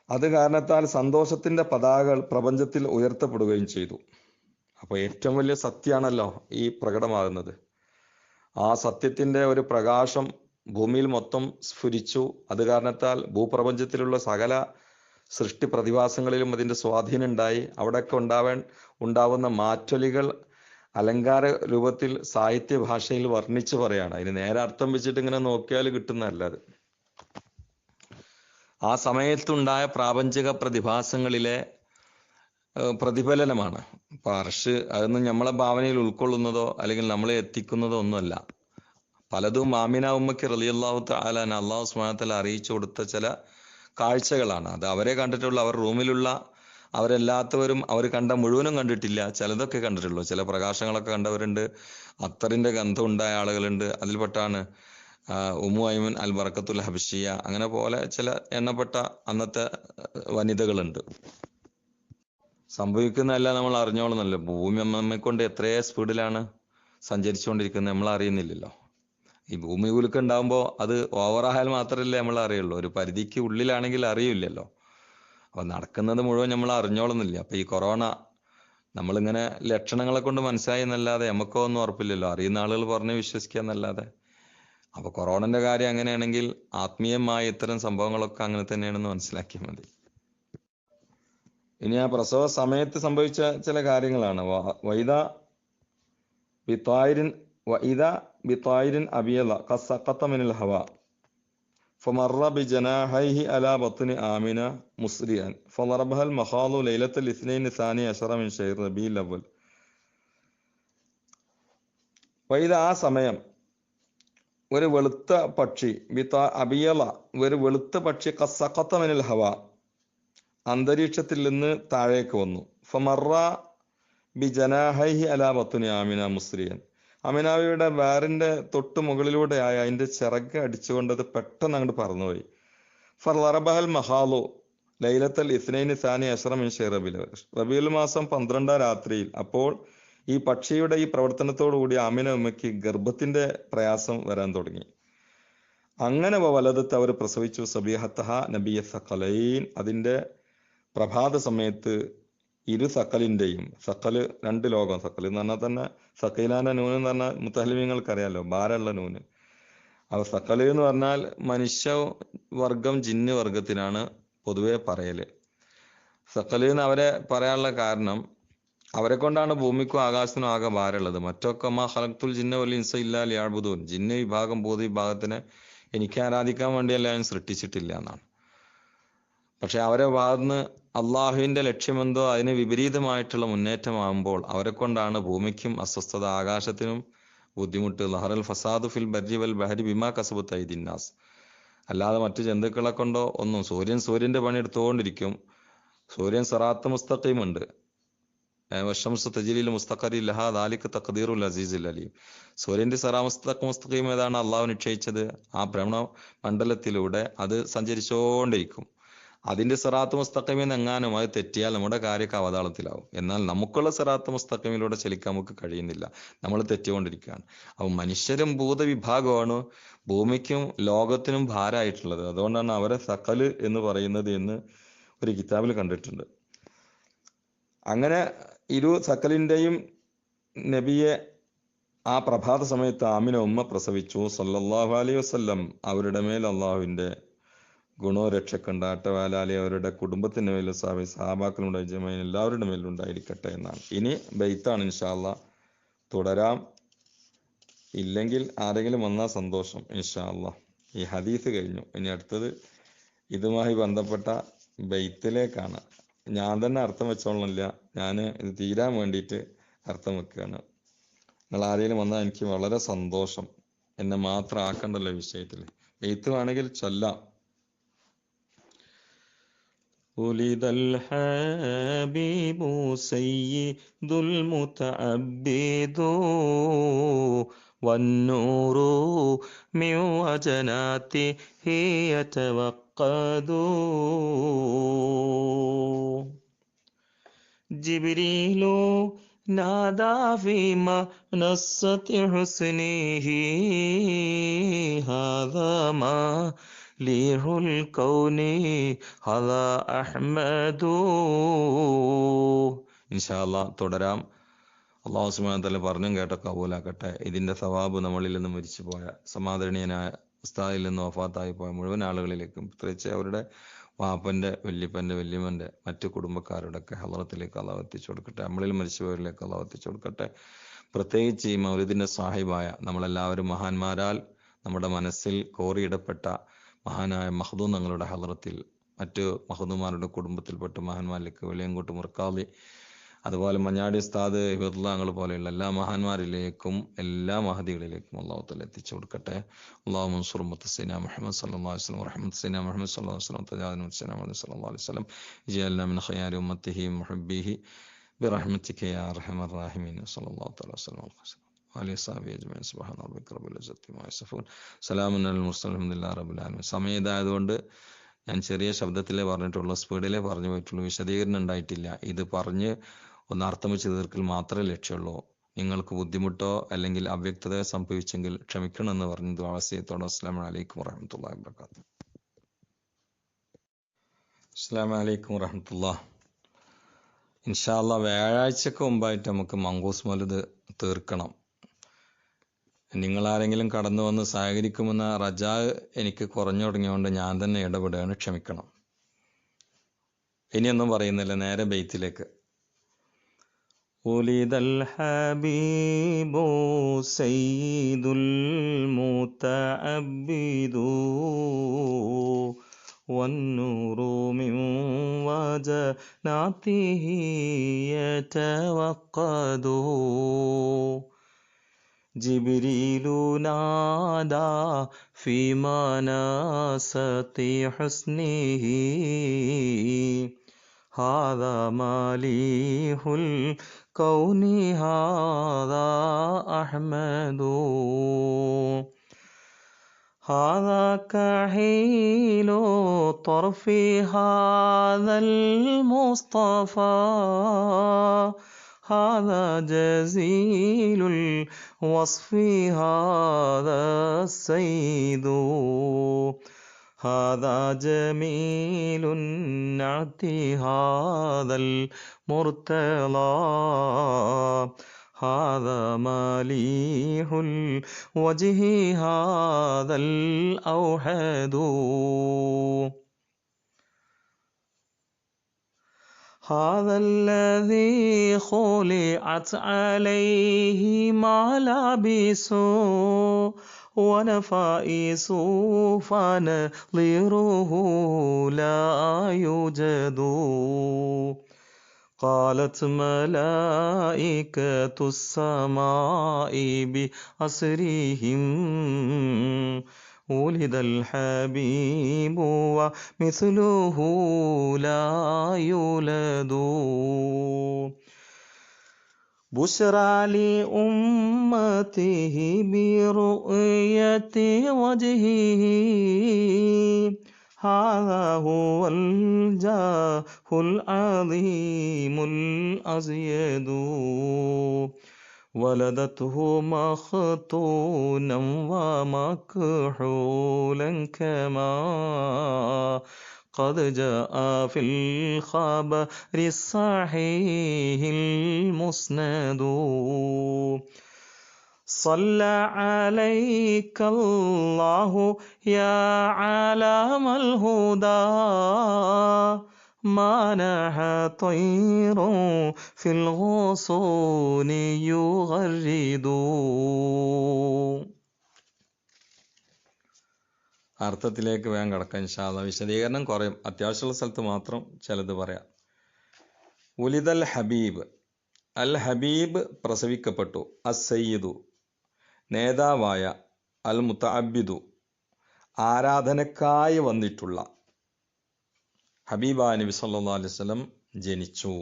അത് കാരണത്താൽ സന്തോഷത്തിന്റെ പതാകകൾ പ്രപഞ്ചത്തിൽ ഉയർത്തപ്പെടുകയും ചെയ്തു. അപ്പോൾ ഏറ്റവും വലിയ സത്യമാണല്ലോ ഈ പ്രകടമാകുന്നത്. ആ സത്യത്തിന്റെ ഒരു പ്രകാശം ഭൂമിയിൽ മൊത്തം സ്ഫുരിച്ചു. അത് കാരണത്താൽ ഭൂപ്രപഞ്ചത്തിലുള്ള സകല സൃഷ്ടി പ്രതിഭാസങ്ങളിലും അതിന്റെ സ്വാധീനം ഉണ്ടായി. അവിടെയൊക്കെ ഉണ്ടാവുന്ന മാറ്റൊലികൾ അലങ്കാര രൂപത്തിൽ സാഹിത്യ ഭാഷയിൽ വർണ്ണിച്ചു പറയാണ്. അതിന് നേരെ അർത്ഥം വെച്ചിട്ട് ഇങ്ങനെ നോക്കിയാൽ കിട്ടുന്നതല്ല അത്. ആ സമയത്തുണ്ടായ പ്രാപഞ്ചിക പ്രതിഭാസങ്ങളിലെ പ്രതിഫലനമാണ്. ഇപ്പൊ അർഷ് അതൊന്നും നമ്മളെ ഭാവനയിൽ ഉൾക്കൊള്ളുന്നതോ അല്ലെങ്കിൽ നമ്മളെ എത്തിക്കുന്നതോ ഒന്നുമല്ല. പലതും ആമിന ഉമ്മക്ക് റളിയല്ലാഹു തആല അൻഹ അല്ലാഹു സുബ്ഹാനഹു വ തആല അറിയിച്ചു കൊടുത്ത ചില കാഴ്ചകളാണ്. അത് അവരെ കണ്ടിട്ടുള്ള, അവർ റൂമിലുള്ള അവരെല്ലാത്തവരും അവർ കണ്ട മുഴുവനും കണ്ടിട്ടില്ല, ചിലതൊക്കെ കണ്ടിട്ടുള്ളൂ. ചില പ്രകാശങ്ങളൊക്കെ കണ്ടവരുണ്ട്, അത്തറിന്റെ ഗന്ധം ഉണ്ടായ ആളുകളുണ്ട്. അതിൽപ്പെട്ടാണ് ഉമ്മു ഐമൻ അൽ ബറക്കത്തുൽ ഹബഷിയ, അങ്ങനെ പോലെ ചില എണ്ണപ്പെട്ട അന്നത്തെ വനിതകളുണ്ട്. സംഭവിക്കുന്നതല്ല നമ്മൾ അറിഞ്ഞോളുന്നല്ലോ. ഭൂമി നമ്മെ കൊണ്ട് എത്രയോ സ്പീഡിലാണ് സഞ്ചരിച്ചുകൊണ്ടിരിക്കുന്നത്, നമ്മൾ അറിയുന്നില്ലല്ലോ. ഈ ഭൂമി കുലുക്കം ഉണ്ടാകുമ്പോൾ അത് ഓവറായാൽ മാത്രമല്ലേ നമ്മൾ അറിയുള്ളൂ. ഒരു പരിധിക്ക് ഉള്ളിലാണെങ്കിൽ അറിയില്ലല്ലോ. അപ്പൊ നടക്കുന്നത് മുഴുവൻ നമ്മൾ അറിഞ്ഞോളുന്നില്ല. അപ്പൊ ഈ കൊറോണ നമ്മളിങ്ങനെ ലക്ഷണങ്ങളെ കൊണ്ട് മനസ്സിലായി എന്നല്ലാതെ നമുക്കോ ഒന്നും ഉറപ്പില്ലല്ലോ. അറിയുന്ന ആളുകൾ പറഞ്ഞ് വിശ്വസിക്കുക എന്നല്ലാതെ. അപ്പൊ കൊറോണന്റെ കാര്യം അങ്ങനെയാണെങ്കിൽ ആത്മീയമായ ഇത്തരം സംഭവങ്ങളൊക്കെ അങ്ങനെ തന്നെയാണെന്ന് മനസ്സിലാക്കിയാൽ മതി. ഇനി ആ പ്രസവ സമയത്ത് സംഭവിച്ച ചില കാര്യങ്ങളാണ്. വൈദ ബിത്തായിരിൻ അബിയല ഖസഖത മിനൽ ഹവ ഫമറ ബിജനാഹൈഹി അലാ ബത്നി ആമിന മുസ്രിയൻ ഫളറബഹൽ മഖാലു ലൈലത്തുൽ ഇസ്നൈൻ സാനി അശറ മിൻ ശഹർ റബീഉൽ അവ്വൽ. വൈദ ആ സമയം ഒരു വെളുത്ത പക്ഷി, അബിയല ഒരു വെളുത്ത പക്ഷി, ഖസഖത മിനൽ ഹവ അന്തരീക്ഷത്തിൽ നിന്ന് താഴേക്ക് വന്നു. ഫമറ ബിജനാഹൈഹി അലാ ബത്നി ആമിന മുസ്രിയൻ, അമിനാവിയുടെ വാറിന്റെ തൊട്ട് മുകളിലൂടെയായി അതിന്റെ ചിറക് അടിച്ചുകൊണ്ടത് പെട്ടെന്ന് അങ്ങോട്ട് പറന്നുപോയി. ഫറബഹൽ മഹാലു ലൈലത്തൽ ഇസ്നൈനി സാനി അശറ മിൻ ശഹർ റബീഉൽ മാസം 12 രാത്രിയിൽ. അപ്പോൾ ഈ പക്ഷിയുടെ ഈ പ്രവർത്തനത്തോടുകൂടി ആമിന ഉമ്മയ്ക്ക് ഗർഭത്തിന്റെ പ്രയാസം വരാൻ തുടങ്ങി. അങ്ങനെ വലതത്ത് അവർ പ്രസവിച്ചു. സബീഹത്തഹ നബിയ സഖലൈൻ, അതിന്റെ പ്രഭാത സമയത്ത് ഇരു സക്കലിന്റെയും, സക്കല് രണ്ട് ലോകം, സക്കൽ എന്ന് പറഞ്ഞാൽ തന്നെ സക്കീലാന്റെ നൂന് എന്ന് പറഞ്ഞാൽ മുത്തഹലിമീങ്ങൾക്കറിയാലോ, ഭാരമുള്ള നൂന്. അപ്പൊ സക്കല് എന്ന് പറഞ്ഞാൽ മനുഷ്യ വർഗം ജിന്ന് വർഗത്തിനാണ് പൊതുവെ പറയല്. സക്കല് എന്ന് അവരെ പറയാനുള്ള കാരണം അവരെ കൊണ്ടാണ് ഭൂമിക്കും ആകാശത്തിനും ആകെ ഭാരമുള്ളത്. മറ്റൊക്കെ മാ ഖലഖ്തുൽ ജിന്ന വൽ ഇൻസ ഇല്ലാ ലിയഅ്ബുദൂൻ, ജിന്ന് വിഭാഗം ഭൂതവിഭാഗത്തിനെ എനിക്ക് ആരാധിക്കാൻ വേണ്ടിയല്ല ഞാൻ സൃഷ്ടിച്ചിട്ടില്ല എന്നാണ്. പക്ഷെ അവരെ ഭാഗത്തുനിന്ന് അള്ളാഹുവിന്റെ ലക്ഷ്യമെന്തോ അതിന് വിപരീതമായിട്ടുള്ള മുന്നേറ്റമാകുമ്പോൾ അവരെ കൊണ്ടാണ് ഭൂമിക്കും അസ്വസ്ഥത, ആകാശത്തിനും ബുദ്ധിമുട്ട്. ലഹറൽ ഫസാദു ഫിൽ ബർരി വൽ ബഹരി ബിമാ കസബത്ത് ഐദിന്നാസ്, അല്ലാതെ മറ്റു ജന്തുക്കളെ കൊണ്ടോ ഒന്നും. സൂര്യന്റെ പണി എടുത്തുകൊണ്ടിരിക്കും. സൂര്യൻ സിറാത്ത് മുസ്തഖീം ഉണ്ട്, വശംസു തജ്രീ മുസ്തഖരി ലഹാ ദാലിക തഖ്ദീറുൽ അസീസുൽ അലീം. സൂര്യന്റെ മുസ്തഖീം ഏതാണ് അള്ളാഹു നിശ്ചയിച്ചത്, ആ ഭ്രമണ മണ്ഡലത്തിലൂടെ അത് സഞ്ചരിച്ചുകൊണ്ടിരിക്കും. അതിന്റെ സിറാത്ത് മുസ്തഖീമിൽ എങ്ങാനും അത് തെറ്റിയാൽ നമ്മുടെ കാര്യമൊക്കെ അവതാളത്തിലാവും. എന്നാൽ നമുക്കുള്ള സിറാത്ത് മുസ്തഖീമിലൂടെ ചലിക്കാൻ നമുക്ക് കഴിയുന്നില്ല, നമ്മൾ തെറ്റുകൊണ്ടിരിക്കുകയാണ്. അപ്പൊ മനുഷ്യരും ഭൂതവിഭാഗമാണ് ഭൂമിക്കും ലോകത്തിനും ഭാരമായിട്ടുള്ളത്. അതുകൊണ്ടാണ് അവരെ സകല് എന്ന് പറയുന്നത് എന്ന് ഒരു കിതാബിൽ കണ്ടിട്ടുണ്ട്. അങ്ങനെ ഇരു സകലിന്റെയും നബിയെ ആ പ്രഭാത സമയത്ത് ആമിന ഉമ്മ പ്രസവിച്ചു സല്ലല്ലാഹു അലൈഹി വസല്ലം. അവരുടെ മേൽ അള്ളാഹുവിന്റെ ഗുണോ രക്ഷക്കുണ്ടാട്ടെ, വാലാലി അവരുടെ കുടുംബത്തിന്റെ മേലും സഹാബാക്കളുടെ ജമീൻ എല്ലാവരുടെ മേലും ഉണ്ടായിരിക്കട്ടെ എന്നാണ്. ഇനി ബൈത്താണ് ഇൻഷാ അല്ലാ, തുടരാം. ഇല്ലെങ്കിൽ ആരെങ്കിലും വന്നാൽ സന്തോഷം ഇൻഷാ അല്ലാ. ഈ ഹദീസ് കഴിഞ്ഞു, ഇനി അടുത്തത് ഇതുമായി ബന്ധപ്പെട്ട ബൈത്തിലേക്കാണ്. ഞാൻ തന്നെ അർത്ഥം വെച്ചോളണില്ല, ഞാൻ ഇത് തീരാൻ വേണ്ടിയിട്ട് അർത്ഥം വെക്കുകയാണ്. നിങ്ങൾ ആരെങ്കിലും വന്നാൽ എനിക്ക് വളരെ സന്തോഷം. എന്നെ മാത്രം ആക്കണ്ടല്ലോ വിഷയത്തിൽ. ബൈത്ത് വേണമെങ്കിൽ ചൊല്ലാം. ولد الحبيب سيد المتعبد والنور من وجناته يتوقد جبريل نادى في منصة حسنه هذا ما ലീഹുൽ കൗനി ഹദാ അഹ്മദു. ഇൻഷാ അല്ലാഹ് തുടരാം. അള്ളാഹു സുബ്ഹാനഹു വ തആല പറഞ്ഞും കേട്ട കബൂലാക്കട്ടെ. ഇതിൻ്റെ സവാബ് നമ്മളിൽ നിന്ന് മരിച്ചു പോയ സമാദരണീയനായ ഉസ്താദിൽ നിന്ന് വഫാത്തായി പോയ മുഴുവൻ ആളുകളിലേക്കും, പ്രത്യേകിച്ച് അവരുടെ വാപ്പൻ്റെ, വല്യപ്പൻ്റെ, വല്യമ്മൻ്റെ മറ്റു കുടുംബക്കാരുടെ ഒക്കെ ഹളറത്തിലേക്ക് അള്ളാഹു എത്തിച്ചു കൊടുക്കട്ടെ. നമ്മളിൽ മരിച്ചുപോയവരിലേക്ക് അള്ളാഹു എത്തിച്ചു കൊടുക്കട്ടെ. പ്രത്യേകിച്ച് ഈ മൗലിദിൻ്റെ സാഹിബായ നമ്മളെല്ലാവരും മഹാന്മാരാൽ നമ്മുടെ മനസ്സിൽ കോറിയിടപ്പെട്ട മഹാനായ മഖ്ദൂം തങ്ങളുടെ ഹളറത്തിൽ, മറ്റ് മഖ്ദൂമാരുടെ കുടുംബത്തിൽപ്പെട്ട മഹാന്മാരിലേക്ക്, വെളിയങ്കോട്ട് മുർക്കാലി, അതുപോലെ മഞ്ഞാടി ഉസ്താദ് ഹിബത്തുള്ളാഹ് പോലെയുള്ള എല്ലാ മഹാന്മാരിലേക്കും എല്ലാ മഹദികളിലേക്കും അള്ളാഹു തആല എത്തിച്ചു കൊടുക്കട്ടെ. അല്ലാഹു മൻസൂർ മുത്തസീന മുഹമ്മദ് സല്ലല്ലാഹു അലൈഹി വസല്ലം റഹ്മത്തുസീന മുഹമ്മദ് സല്ലല്ലാഹു അലൈഹി വസല്ലം തജാദുൽ മുത്തസീന മുഹമ്മദ് സല്ലല്ലാഹു അലൈഹി വസല്ലം ഇജഅൽനാ മിൻ ഖിയാരി ഉമ്മത്തിഹി മുഹബ്ബിഹി ബിറഹ്മതിക യാ അർഹമർ റഹീമീൻ സല്ലല്ലാഹു തആല വസല്ലം അലൈഹി വസല്ലം അജ്മഈൻ സുബ്ഹാന റബ്ബിക റബ്ബിൽ ഇസ്സത്തി അമ്മാ യസിഫൂൻ സലാമുൻ അലൽ മുർസലീൻ അൽഹംദുലില്ലാഹി റബ്ബിൽ ആലമീൻ. സമയമായതുകൊണ്ട് ഞാൻ ചെറിയ ശബ്ദത്തിലേ പറഞ്ഞിട്ടുള്ളൂ, സ്പീഡിലേ പറഞ്ഞു പോയിട്ടുള്ളൂ, വിശദീകരണം ഉണ്ടായിട്ടില്ല. ഇത് പറഞ്ഞ് ഒന്ന് അർത്ഥം വെച്ച് തീർക്കൽ മാത്രമേ ലക്ഷ്യമുള്ളൂ. നിങ്ങൾക്ക് ബുദ്ധിമുട്ടോ അല്ലെങ്കിൽ അവ്യക്തതയോ സംഭവിച്ചെങ്കിൽ ക്ഷമിക്കണമെന്ന് പറഞ്ഞു ദുആവസിയത്തോടെ അസ്സലാമു അലൈക്കും വറഹ്മത്തുള്ളാഹി വബറകാതുഹു. അസ്സലാമു അലൈക്കും വറഹ്മത്തുള്ളാഹി. ഇൻഷാ അല്ലാഹ് വ്യാഴാഴ്ചക്ക് മുമ്പായിട്ട് നമുക്ക് മങ്കൂസ് മൗലിദ് തീർക്കണം. നിങ്ങളാരെങ്കിലും കടന്നു വന്ന് സഹകരിക്കുമെന്ന റജാ എനിക്ക് കുറഞ്ഞു തുടങ്ങിയതുകൊണ്ട് ഞാൻ തന്നെ ഇടപെടുകയാണ്, ക്ഷമിക്കണം. ഇനിയൊന്നും പറയുന്നില്ല, നേരെ ബൈത്തിലേക്ക്. ولد الحبيب سيد المتعبد والنور من وجناته يتوقد جبريل نادى في مناصة حسنه هذا مليح الكون هذا أحمد هذا كحيل طرف هذا المصطفى هذا جزيل الوصف هذا السيد هذا جميل النعت هذا المرتضى هذا مليح الوجه هذا الأوحد هذا الذي خلعت عليه ملابس ونفائس فنظيره لا يوجد قالت ملائكة السماء بأسرهم ولد الحبيب ومثله لا يولد بشرى لأمته برؤية وجهه هذا هو الجاه العظيم الأزيد ولدته مختونا ومكحولا كما قد جاء في الخبر الصحيح المسند صلى عليك الله يا علام الهدى منح طير في الغصون يغرد. അർത്ഥത്തിലേക്ക് വേഗം കിടക്കാം ഇൻഷാ അല്ലാഹ്. വിശദീകരണം കുറയും, അത്യാവശ്യമുള്ള സ്ഥലത്ത് മാത്രം ചിലത് പറയാം. ഉലിദൽ ഹബീബ്, അൽ ഹബീബ് പ്രസവിക്കപ്പെട്ടു, അസ്സയ്യിദു നേതാവായ, അൽ മുതഅബ്ബിദു ആരാധനക്കായി വന്നിട്ടുള്ള ഹബീബായ നബി സല്ലല്ലാഹു അലൈഹി വസല്ലം ജനിച്ചു.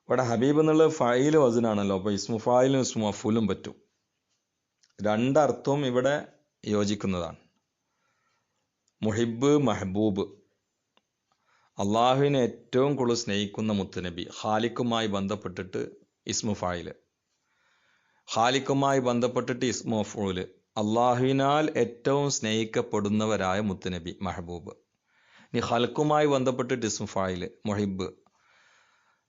ഇവിടെ ഹബീബ് എന്നുള്ളത് ഫായിൽ വസനാണല്ലോ, അപ്പോൾ ഇസ്മു ഫായിലും ഇസ്മു മഫൂലും പറ്റും. രണ്ടർത്ഥവും ഇവിടെ യോജിക്കുന്നതാണ്. മുഹിബ്, മഹബൂബ്, അള്ളാഹുവിനെ ഏറ്റവും കൂടുതൽ സ്നേഹിക്കുന്ന മുത്തുനബി. ഖാലിഖുമായി ബന്ധപ്പെട്ടിട്ട് ഇസ്മു ഫായിൽ, ഖാലിഖുമായി ബന്ധപ്പെട്ടിട്ട് ഇസ്മു മഫൂല്, അള്ളാഹുവിനാൽ ഏറ്റവും സ്നേഹിക്കപ്പെടുന്നവരായ മുത്തുനബി മഹബൂബ്. ഇനി ഖൽക്കുമായി ബന്ധപ്പെട്ടിട്ട് ഇസ്മു ഫായിൽ മുഹിബ്,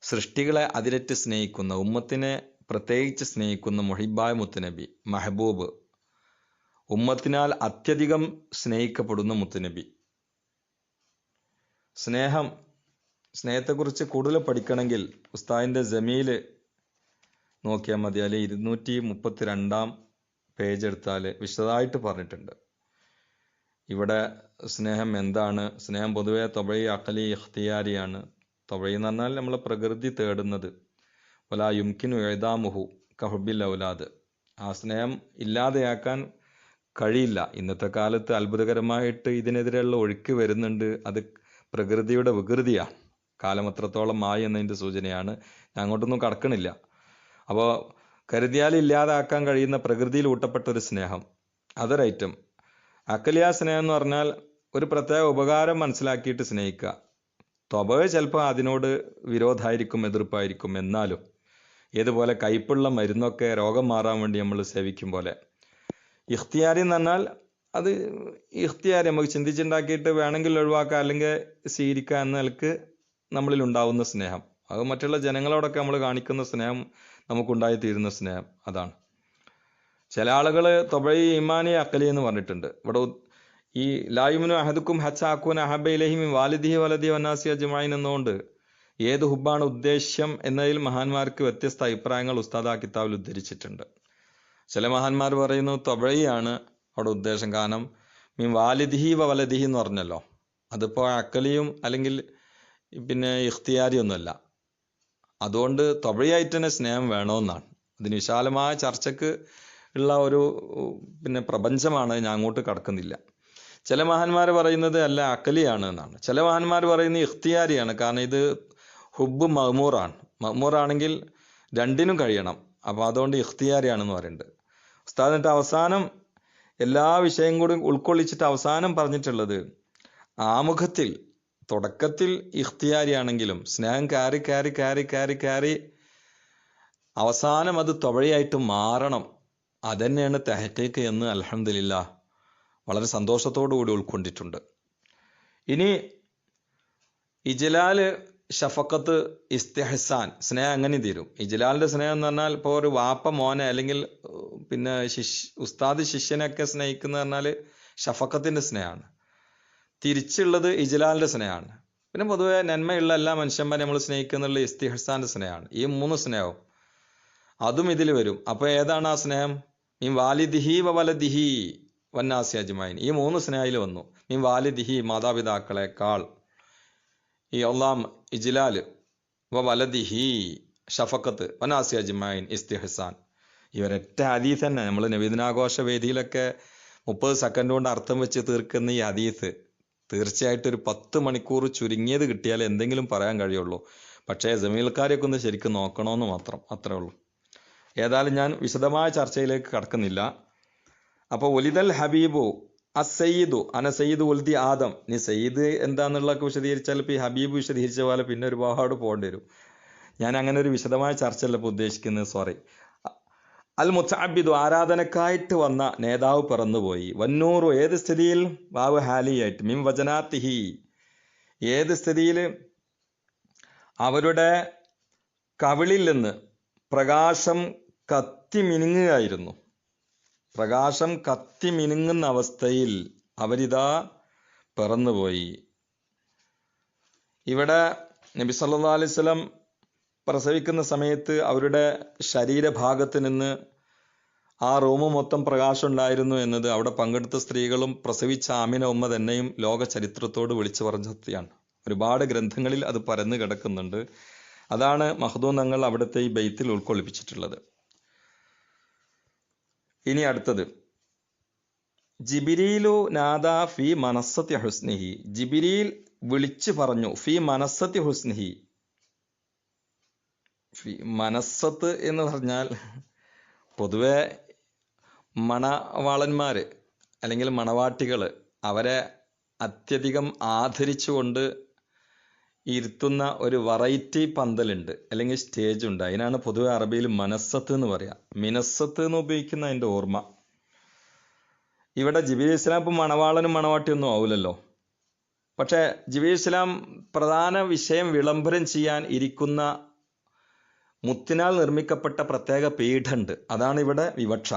സൃഷ്ടികളെ അതിരറ്റ് സ്നേഹിക്കുന്ന, ഉമ്മത്തിനെ പ്രത്യേകിച്ച് സ്നേഹിക്കുന്ന മുഹിബായ മുത്തുനബി, മെഹബൂബ്, ഉമ്മത്തിനാൽ അത്യധികം സ്നേഹിക്കപ്പെടുന്ന മുത്തുനബി. സ്നേഹത്തെക്കുറിച്ച് കൂടുതൽ പഠിക്കണമെങ്കിൽ ഉസ്താദിൻ്റെ ജമീൽ നോക്കിയാൽ മതി. അതിൽ 232 പേജ് എടുത്താൽ വിശദമായിട്ട് പറഞ്ഞിട്ടുണ്ട്. ഇവിടെ സ്നേഹം എന്താണ്? സ്നേഹം പൊതുവെ തൊബഈ, അഖലി, ഇഖ്തിയാരിയാണ്. തൊബഈ എന്ന് പറഞ്ഞാൽ നമ്മൾ പ്രകൃതി തേടുന്നത്. വലാ യുംകിനു ഇഅദാമുഹു കഹുബ്ബിൽ ഔലാദ്. ആ സ്നേഹം ഇല്ലാതെയാക്കാൻ കഴിയില്ല. ഇന്നത്തെ കാലത്ത് അത്ഭുതകരമായിട്ട് ഇതിനെതിരെയുള്ള ഒഴുക്ക് വരുന്നുണ്ട്. അത് പ്രകൃതിയുടെ വികൃതിയാണ്. കാലം എത്രത്തോളം ആയി എന്നതിൻ്റെ സൂചനയാണ്. ഞാൻ അങ്ങോട്ടൊന്നും കടക്കണില്ല. അപ്പോൾ കരുതിയാൽ ഇല്ലാതാക്കാൻ കഴിയുന്ന പ്രകൃതിയിൽ ഊട്ടപ്പെട്ടൊരു സ്നേഹം, അതൊരൈറ്റം. അക്കലിയ സ്നേഹം എന്ന് പറഞ്ഞാൽ ഒരു പ്രത്യേക ഉപകാരം മനസ്സിലാക്കിയിട്ട് സ്നേഹിക്കുക. ത്വബഅ ചിലപ്പോൾ അതിനോട് വിരോധമായിരിക്കും, എതിർപ്പായിരിക്കും. എന്നാലും ഏതുപോലെ കയ്പുള്ള മരുന്നൊക്കെ രോഗം മാറാൻ വേണ്ടി നമ്മൾ സേവിക്കും പോലെ. ഇഖ്തിയാരി എന്ന് പറഞ്ഞാൽ അത് ഇഖ്തിയാരി നമുക്ക് ചിന്തിച്ചുണ്ടാക്കിയിട്ട് വേണമെങ്കിൽ ഒഴിവാക്കുക, അല്ലെങ്കിൽ സ്വീകരിക്കുക എന്ന നിലക്ക് നമ്മളിൽ ഉണ്ടാവുന്ന സ്നേഹം. അത് മറ്റുള്ള ജനങ്ങളോടൊക്കെ നമ്മൾ കാണിക്കുന്ന സ്നേഹം, നമുക്കുണ്ടായിത്തീരുന്ന സ്നേഹം, അതാണ്. ചില ആളുകൾ തൊബഈ, ഈമാനി, അഖലി എന്ന് പറഞ്ഞിട്ടുണ്ട്. ഇവിടെ ഈ ലായുമിനു അഹദുക്കും ഹച്ചാക്കൂൻ അഹബ ഇലൈഹി മിൻ വാലിദിഹി വലദിഹി വന്നാസി അജ്മഈൻ എന്നുകൊണ്ട് ഏത് ഹുബ്ബാണ് ഉദ്ദേശ്യം എന്നതിൽ മഹാന്മാർക്ക് വ്യത്യസ്ത അഭിപ്രായങ്ങൾ ഉസ്താദ് ആ കിതാബിൽ ഉദ്ധരിച്ചിട്ടുണ്ട്. ചില മഹാന്മാർ പറയുന്നു തൊബഈ ആണ് അവിടെ ഉദ്ദേശം. കാരണം മീൻ വാലിദിഹി വലദിഹി എന്ന് പറഞ്ഞല്ലോ, അതിപ്പോൾ അക്കലിയും അല്ലെങ്കിൽ പിന്നെ ഇഖ്തിയാരിയൊന്നുമല്ല. അതുകൊണ്ട് തൊബഈ ആയിട്ട് തന്നെ സ്നേഹം വേണമെന്നാണ്. അതിന് വിശാലമായ ചർച്ചക്ക് ഉള്ള ഒരു പ്രപഞ്ചമാണ്. ഞാൻ അങ്ങോട്ട് കടക്കുന്നില്ല. ചില മഹാന്മാർ പറയുന്നത് അല്ല, അക്കലിയാണ് എന്നാണ്. ചില മഹാന്മാർ പറയുന്നത് ഇഖ്തിയാരിയാണ്. കാരണം ഇത് ഹുബ്ബ് മഅ്മൂറാണ്. മഅ്മൂറാണെങ്കിൽ രണ്ടിനും കഴിയണം. അപ്പോൾ അതുകൊണ്ട് ഇഖ്തിയാരിയാണെന്ന് പറയുന്നുണ്ട് ഉസ്താദ്. എന്നിട്ട് അവസാനം എല്ലാ വിഷയം കൂടി ഉൾക്കൊള്ളിച്ചിട്ട് അവസാനം പറഞ്ഞിട്ടുള്ളത്, ആമുഖത്തിൽ തുടക്കത്തിൽ ഇഖ്തിയാരിയാണെങ്കിലും സ്നേഹം കയറി കയറി കയറി കയറി കയറി അവസാനം അത് തൊബഈയായിട്ട് മാറണം. അതന്നെയാണ് തഹ്ഖീഖ് എന്ന് അൽഹംദുലില്ലാഹ് വളരെ സന്തോഷത്തോടു കൂടി ഉൾക്കൊണ്ടിട്ടുണ്ട്. ഇനി ഇജ്ലാല്, ഷഫഖത്ത്, ഇസ്തിഹ്സാൻ, സ്നേഹം അങ്ങനെ തീരും. ഇജ്ലാലിന്റെ സ്നേഹം എന്ന് പറഞ്ഞാൽ ഇപ്പോൾ ഒരു വാപ്പ മോനെ അല്ലെങ്കിൽ ഉസ്താദ് ശിഷ്യനൊക്കെ സ്നേഹിക്കുന്ന പറഞ്ഞാൽ ഷഫഖത്തിന്റെ സ്നേഹമാണ്. തിരിച്ചുള്ളത് ഇജ്ലാലിന്റെ സ്നേഹമാണ്. പിന്നെ പൊതുവെ നന്മയുള്ള എല്ലാ മനുഷ്യന്മാരെ നമ്മൾ സ്നേഹിക്കുന്നുള്ള ഇസ്തിഹ്സാന്റെ സ്നേഹമാണ്. ഈ 3 സ്നേഹവും അതും ഇതിൽ വരും. അപ്പോൾ ഏതാണ് ആ സ്നേഹം? മീൻ വാലിദിഹി വലദിഹി വന്നാസി അജ്മഈൻ. ഈ 3 സ്നേഹയിൽ വന്നു. മീൻ വാലിദിഹി, മാതാപിതാക്കളെക്കാൾ, ഈ ഒന്നാം ഇജ്ലാല്, വലദിഹി ഷഫഖത്ത്, വന്നാസി അജ്മഈൻ ഇസ്തിഹ്സാൻ. ഇവരൊറ്റ ഹദീസ് തന്നെ. നമ്മൾ നബിദിനാഘോഷ വേദിയിലൊക്കെ 30 സെക്കൻഡ് കൊണ്ട് അർത്ഥം വെച്ച് തീർക്കുന്ന ഈ ഹദീസ് തീർച്ചയായിട്ടും ഒരു 10 മണിക്കൂർ ചുരുങ്ങിയത് കിട്ടിയാലേ എന്തെങ്കിലും പറയാൻ കഴിയുള്ളൂ. പക്ഷേ ജമീൽക്കാരെയൊക്കെ ഒന്ന് ശരിക്കും നോക്കണമെന്ന് മാത്രം, അത്രേ ഉള്ളൂ. ഏതായാലും ഞാൻ വിശദമായ ചർച്ചയിലേക്ക് കടക്കുന്നില്ല. അപ്പോൾ ഒലിദൽ ഹബീബു അസയ്യിദു അന സയ്യിദ് ഉൽദി ആദം. നീ സയ്യിദ് എന്താന്നുള്ളതൊക്കെ വിശദീകരിച്ചാൽ ഇപ്പോൾ ഈ ഹബീബ് വിശദീകരിച്ച പോലെ പിന്നെ ഒരുപാട് പോകേണ്ടി വരും. ഞാൻ അങ്ങനെ ഒരു വിശദമായ ചർച്ചയല്ല ഇപ്പോൾ ഉദ്ദേശിക്കുന്നത്, സോറി. അൽ മുത്തഅബ്ബിദു, ആരാധനക്കായിട്ട് വന്ന നേതാവ് പിറന്നുപോയി. വന്നൂറു, ഏത് സ്ഥിതിയിൽ? വാവ് ഹാലിയായിട്ട്. മിൻ വജനാത്തിഹി, ഏത് സ്ഥിതിയിൽ? അവരുടെ കവിളിൽ നിന്ന് പ്രകാശം കത്തി മിനുങ്ങുകയായിരുന്നു. പ്രകാശം കത്തി മിനുങ്ങുന്ന അവസ്ഥയിൽ അവരിതാ പിറന്നുപോയി. ഇവിടെ നബി സല്ലല്ലാഹു അലൈഹി വസല്ലം പ്രസവിക്കുന്ന സമയത്ത് അവരുടെ ശരീരഭാഗത്ത് നിന്ന് ആ റൂമ് മൊത്തം പ്രകാശം ഉണ്ടായിരുന്നു എന്നത് അവിടെ പങ്കെടുത്ത സ്ത്രീകളും പ്രസവിച്ച ആമിന ഉമ്മ തന്നെയും ലോക ചരിത്രത്തോട് വിളിച്ചു പറഞ്ഞ സത്യമാണ്. ഒരുപാട് ഗ്രന്ഥങ്ങളിൽ അത് പരന്നു കിടക്കുന്നുണ്ട്. അതാണ് മഖ്ദൂം തങ്ങൾ അവിടുത്തെ ഈ ബൈത്തിൽ ഉൾക്കൊള്ളിപ്പിച്ചിട്ടുള്ളത്. ഇനി അടുത്തത്, ജിബിരീലു നാദാ ഫി മനസ്സത്തി ഹുസ്നിഹി. ജിബിരീൽ വിളിച്ചു പറഞ്ഞു ഫി മനസ്സത്തി ഹുസ്നിഹി. മനസ്സത്ത് എന്ന് പറഞ്ഞാൽ പൊതുവെ മണവാളന്മാര് അല്ലെങ്കിൽ മണവാട്ടികള് അവരെ അത്യധികം ആദരിച്ചുകൊണ്ട് ഇരുത്തുന്ന ഒരു വെറൈറ്റി പന്തലുണ്ട് അല്ലെങ്കിൽ സ്റ്റേജ് ഉണ്ട്. അതിനാണ് പൊതുവെ അറബിയിൽ മനസ്സത്ത് എന്ന് പറയാം. മിനസ്സത്ത് എന്ന് ഉപയോഗിക്കുന്ന അതിൻ്റെ ഓർമ്മ. ഇവിടെ ജിബിരി ഇസ്ലാം ഇപ്പം മണവാളനും മണവാട്ടിയൊന്നും ആവില്ലല്ലോ. പക്ഷെ ജിബിരി ഇസ്ലാം പ്രധാന വിഷയം വിളംബരം ചെയ്യാൻ ഇരിക്കുന്ന മുത്തിനാൽ നിർമ്മിക്കപ്പെട്ട പ്രത്യേക പീഠമുണ്ട്. അതാണ് ഇവിടെ വിവക്ഷ.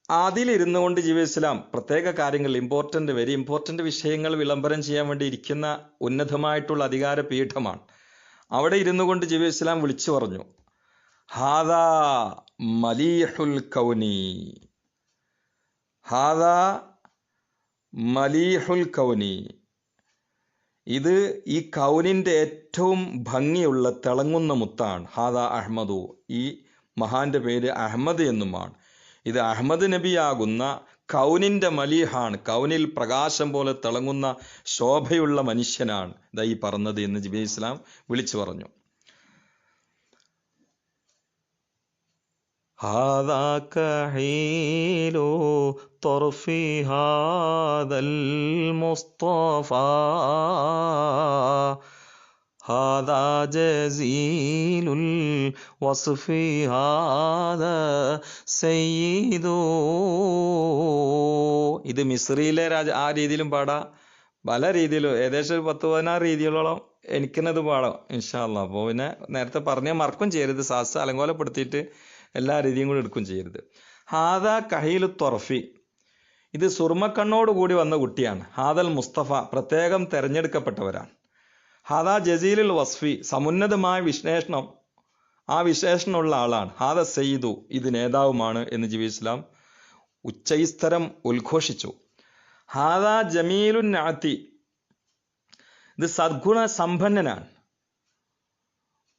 അതിലിരുന്നു കൊണ്ട് ജീവിതം പ്രത്യേക കാര്യങ്ങൾ, വെരി ഇമ്പോർട്ടൻ്റ് വിഷയങ്ങൾ വിളംബരം ചെയ്യാൻ വേണ്ടി ഇരിക്കുന്ന ഉന്നതമായിട്ടുള്ള അധികാര പീഠമാണ്. അവിടെ ഇരുന്നു കൊണ്ട് ജീവിതം വിളിച്ചു പറഞ്ഞു, ഹാദാ മലീഹുൽ കൗനി, ഹാദാ മലീഹുൽ കൗനി, ഇത് ഈ കൗനിൻ്റെ ഏറ്റവും ഭംഗിയുള്ള തിളങ്ങുന്ന മുത്താണ്. ഹാദാ അഹ്മദു, ഈ മഹാന്റെ പേര് അഹമ്മദ് എന്നുമാണ്. ഇത് അഹമ്മദ് നബിയാകുന്ന കൗനിൻ്റെ മലീഹാണ്, കൗനിൽ പ്രകാശം പോലെ തിളങ്ങുന്ന ശോഭയുള്ള മനുഷ്യനാണ് ഇതാ ഈ പറഞ്ഞത് എന്ന് ജിബ്രീൽ ഇസ്ലാം വിളിച്ചു പറഞ്ഞു. ഹാദാ കഹീലു ത്വർഫി ഹാദൽ മുസ്തഫാ ഹാദാ ജസീലുൽ വസ്ഫി ഹാദാ സയ്യിദു. ഇത് മിസ്രിയിലെ ആ രീതിയിലും പാടാം, പല രീതിയിലും, ഏകദേശം 10-16 രീതികളോളം എനിക്കെന്നത് പാടാം ഇൻഷാ അല്ലാഹ്. അപ്പോൾ പിന്നെ നേരത്തെ പറഞ്ഞ മറക്കും ചെയ്യരുത്, സാസ് അലങ്കോലപ്പെടുത്തിയിട്ട് എല്ലാ രീതിയും കൂടി എടുക്കും ചെയ്യരുത്. ഹാദാ കഹീലു ത്വർഫി, ഇത് സുർമക്കണ്ണോട് കൂടി വന്ന കുട്ടിയാണ്. ഹാദൽ മുസ്തഫ, പ്രത്യേകം തെരഞ്ഞെടുക്കപ്പെട്ടവരാണ്. ഹാദാ ജസീലുൽ വസ്ഫി, സമുന്നതമായ വിശേഷണം, ആ വിശേഷണമുള്ള ആളാണ്. ഹാദ സയ്യിദു, ഇത് നേതാവുമാണ് എന്ന് ജിബ്രീൽ ഇസ്ലാം ഉച്ചൈസ്തരം ഉദ്ഘോഷിച്ചു. ഹാദാ ജമീലുൻ നാത്തി, ഇത് സദ്ഗുണ സമ്പന്നനാണ്,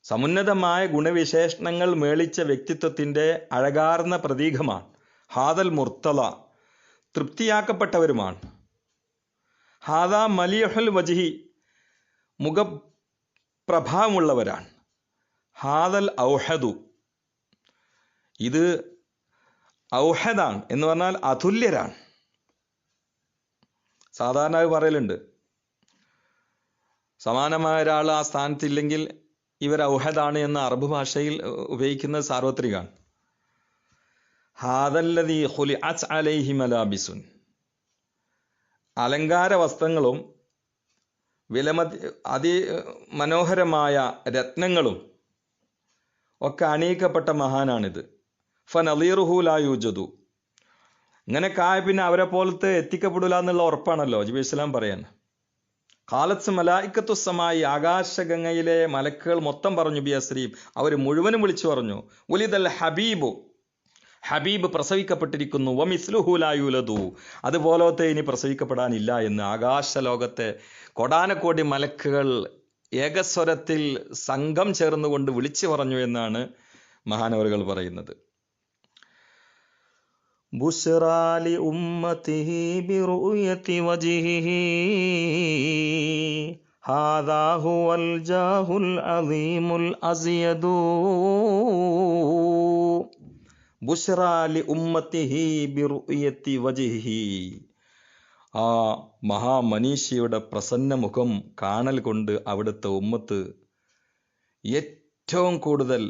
സമുന്നതമായ ഗുണവിശേഷണങ്ങൾ മേളിച്ച വ്യക്തിത്വത്തിൻ്റെ അഴകാർന്ന പ്രതീകമാണ്. ഹാദൽ മുർത്തല, തൃപ്തിയാക്കപ്പെട്ടവരുമാണ്. ഹാദാ മലീഹുൽ വജ്ഹി, മുഖപ്രഭാവമുള്ളവരാണ്. ഹാദൽ ഔഹദു, ഇത് ഔഹദാണ് എന്ന് പറഞ്ഞാൽ അതുല്യരാണ്. സാധാരണ പറയലുണ്ട്, സമാനമായ ഒരാൾ ആ സ്ഥാനത്തില്ലെങ്കിൽ ഇവർ ഔഹദാണ് എന്ന അറബ് ഭാഷയിൽ ഉപയോഗിക്കുന്നത് സാർവത്രികാണ്. ഹാദല്ലദീ ഖുലിഅത് അലൈഹി മലാബിസുൻ, അലങ്കാര വസ്ത്രങ്ങളും അതിമനോഹരമായ രത്നങ്ങളും ഒക്കെ അണിയിക്കപ്പെട്ട മഹാനാണിത്. ഫനളീറുഹു ലാ യൂജദു, ഇങ്ങനെ കായ പിന്നെ അവരെ പോലത്തെ എത്തിക്കപ്പെടില്ല എന്നുള്ള ഉറപ്പാണല്ലോ ജിബ്രീൽ ഇസ്ലാം പറയാൻ. ഖാലത്ത് മലായിക്കത്തുസമായി, ആകാശഗംഗയിലെ മലക്കുകൾ മൊത്തം പറഞ്ഞു, ബി അസ്രീം, അവർ മുഴുവനും വിളിച്ചു പറഞ്ഞു, ഉലിദൽ ഹബീബു, ഹബീബ് പ്രസവിക്കപ്പെട്ടിരിക്കുന്നു, വമിസ്ലുഹു ലാ യൂലദു, അതുപോലത്തെ ഇനി പ്രസവിക്കപ്പെടാനില്ല എന്ന് ആകാശലോകത്തെ കൊടാനക്കോടി മലക്കുകൾ ഏകസ്വരത്തിൽ സംഘം ചേർന്നുകൊണ്ട് വിളിച്ചു പറഞ്ഞു എന്നാണ് മഹാനവറുകൾ പറയുന്നത്. ബുശ്റാലി ഉമ്മതിഹി ബിറുയതി വജ്ഹിഹി ഹാദാ ഹുവൽ ജാഹുൽ അസീമുൽ അസിയദു. ബുശ്റാലി ഉമ്മതിഹി ബിറുയതി വജ്ഹിഹി, ആ മഹാമനീഷിയുടെ പ്രസന്ന മുഖം കാണൽ കൊണ്ട് അവിടുത്തെ ഉമ്മത്ത് ഏറ്റവും കൂടുതൽ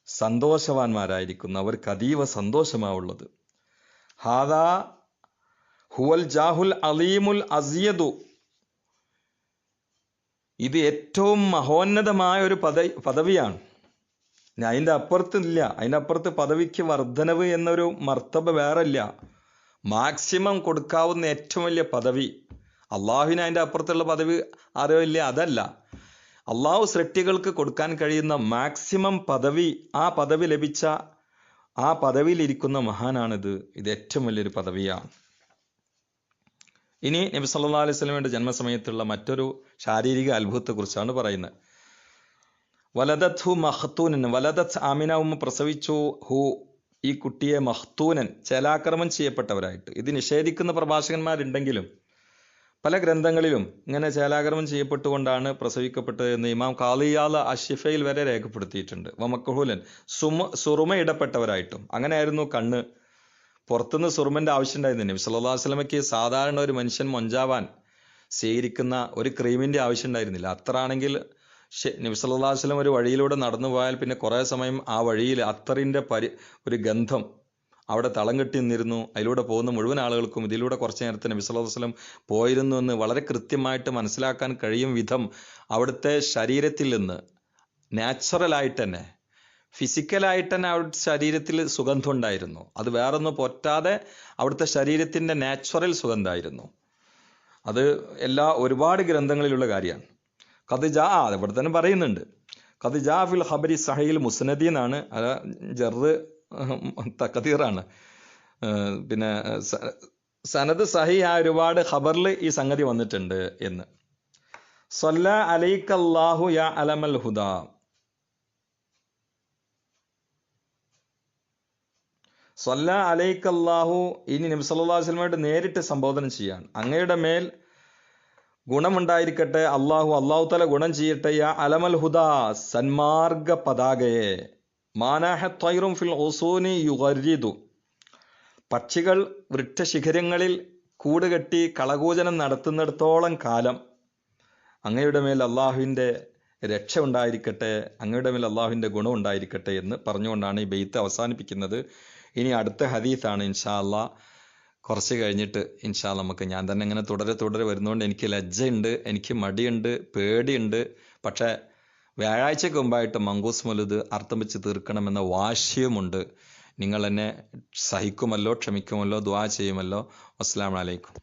സന്തോഷവാന്മാരായിരിക്കുന്നു, അവർക്ക് അതീവ സന്തോഷമാവുള്ളത്. ഹാദാ ഹുവൽ ജാഹുൽ അലീമുൽ അസിയദു, ഇത് ഏറ്റവും മഹോന്നതമായ ഒരു പദവിയാണ്. അതിൻ്റെ അപ്പുറത്തില്ല, അതിൻ്റെ അപ്പുറത്ത് പദവിക്ക് വർധനവ് എന്നൊരു മർത്തബ വേറല്ല. മാക്സിമം കൊടുക്കാവുന്ന ഏറ്റവും വലിയ പദവി. അള്ളാഹുവിന് അതിൻ്റെ അപ്പുറത്തുള്ള പദവി അറിയില്ല, അതല്ല. അള്ളാഹു സൃഷ്ടികൾക്ക് കൊടുക്കാൻ കഴിയുന്ന മാക്സിമം പദവി, ആ പദവി ലഭിച്ച ആ പദവിയിലിരിക്കുന്ന മഹാനാണിത്. ഇത് ഏറ്റവും വലിയൊരു പദവിയാണ്. ഇനി നബി സല്ലല്ലാഹു അലൈഹി വസല്ലമയുടെ ജന്മസമയത്തുള്ള മറ്റൊരു ശാരീരിക അത്ഭുതത്തെക്കുറിച്ചാണ് പറയുന്നത്. വലദത് ഹു മഖ്തൂനൻ, വലദത് ആമിന ഉമ്മ പ്രസവിച്ചു, ഹു ഈ കുട്ടിയെ മഖ്തൂനൻ, ചേലാക്രമം ചെയ്യപ്പെട്ടവരായിട്ട്. ഇത് നിഷേധിക്കുന്ന പ്രഭാഷകന്മാരുണ്ടെങ്കിലും പല ഗ്രന്ഥങ്ങളിലും ഇങ്ങനെ ചേലാക്രമം ചെയ്യപ്പെട്ടുകൊണ്ടാണ് പ്രസവിക്കപ്പെട്ടത് എന്ന് ഇമാം ഖാലിയാൽ അഷിഫയിൽ വരെ രേഖപ്പെടുത്തിയിട്ടുണ്ട്. വമക്കഹൂലൻ, സുറുമയിടപ്പെട്ടവരായിട്ടും. അങ്ങനെയായിരുന്നു കണ്ണ്. പുറത്തുനിന്ന് സുറുമന്റെ ആവശ്യം ഉണ്ടായിരുന്നു. നബി സല്ലല്ലാഹു അലൈഹി വസല്ലമയ്ക്ക് സാധാരണ ഒരു മനുഷ്യൻ മൊഞ്ചാവാൻ സ്വീകരിക്കുന്ന ഒരു ക്രീമിന്റെ ആവശ്യം ഉണ്ടായിരുന്നില്ല. അത്ര ആണെങ്കിൽ നബി സല്ലല്ലാഹു അലൈഹി വസല്ലം ഒരു വഴിയിലൂടെ നടന്നു പോയാൽ പിന്നെ കുറേ സമയം ആ വഴിയിൽ അത്തറിന്റെ ഒരു ഗന്ധം അവിടെ തളം കെട്ടി നിന്നിരുന്നു. അതിലൂടെ പോകുന്ന മുഴുവൻ ആളുകൾക്കും ഇതിലൂടെ കുറച്ചു നേരത്തെ നബി സല്ലല്ലാഹു അലൈഹി വസല്ലം പോയിരുന്നു എന്ന് വളരെ കൃത്യമായിട്ട് മനസ്സിലാക്കാൻ കഴിയും വിധം അവിടുത്തെ ശരീരത്തിൽ നിന്ന് നാച്ചുറലായിട്ട് തന്നെ, ഫിസിക്കലായിട്ട് തന്നെ അവിടുത്തെ ശരീരത്തിൽ സുഗന്ധം ഉണ്ടായിരുന്നു. അത് വേറൊന്നും പൊറ്റാതെ അവിടുത്തെ ശരീരത്തിൻ്റെ നാച്ചുറൽ സുഗന്ധമായിരുന്നു. അത് ഒരുപാട് ഗ്രന്ഥങ്ങളിലുള്ള കാര്യമാണ്. ഖദിജാ ഇവിടെ തന്നെ പറയുന്നുണ്ട്. ഖദിജാ ഫിൽ ഖബരി സഹീൽ മുസ്നദി എന്നാണ്. ജറ് തഖദീറാണ്. പിന്നെ സനദ് സഹിയായ ഒരുപാട് ഖബറിൽ ഈ സംഗതി വന്നിട്ടുണ്ട് എന്ന്. സല്ല അലൈക്കല്ലാഹു യാ അലമൽ ഹുദാ. സല്ല അലൈക്കല്ലാഹു, ഇനി നബി സല്ലല്ലാഹു അലൈഹി വസല്ലമയോട് നേരിട്ട് സംബോധന ചെയ്യാൻ, അങ്ങയുടെ മേൽ ഗുണമുണ്ടായിരിക്കട്ടെ അള്ളാഹു തആല ഗുണം ചെയ്യട്ടെ. യാ അലമൽ ഹുദാ, സന്മാർഗ പതാകയെ. മാനാഹ ത്വയ്റും ഫിൽ ഉസൂനി യുഗരിദു, പക്ഷികൾ വൃക്ഷശിഖരങ്ങളിൽ കൂടുകെട്ടി കളകൂജനം നടത്തുന്നിടത്തോളം കാലം അങ്ങയുടെ മേൽ അള്ളാഹുവിൻ്റെ രക്ഷ ഉണ്ടായിരിക്കട്ടെ, അങ്ങയുടെ മേൽ അള്ളാഹുവിൻ്റെ ഗുണം ഉണ്ടായിരിക്കട്ടെ എന്ന് പറഞ്ഞുകൊണ്ടാണ് ഈ ബെയ്ത്ത് അവസാനിപ്പിക്കുന്നത്. ഇനി അടുത്ത ഹദീസാണ് ഇൻഷാ അള്ളാ. കുറച്ച് കഴിഞ്ഞിട്ട് ഇൻഷാ അള്ളാ നമുക്ക്, ഞാൻ തന്നെ ഇങ്ങനെ തുടരെ വരുന്നതുകൊണ്ട് എനിക്ക് ലജ്ജയുണ്ട്, എനിക്ക് മടിയുണ്ട്, പേടിയുണ്ട്. പക്ഷേ വ്യാഴാഴ്ചക്ക് മുമ്പായിട്ട് മങ്കൂസ് മൗലൂദ് അർത്ഥം വെച്ച് തീർക്കണമെന്ന വാശിയുമുണ്ട്. നിങ്ങൾ എന്നെ സഹിക്കുമല്ലോ, ക്ഷമിക്കുമല്ലോ, ദുആ ചെയ്യുമല്ലോ. അസ്സലാമു അലൈക്കും.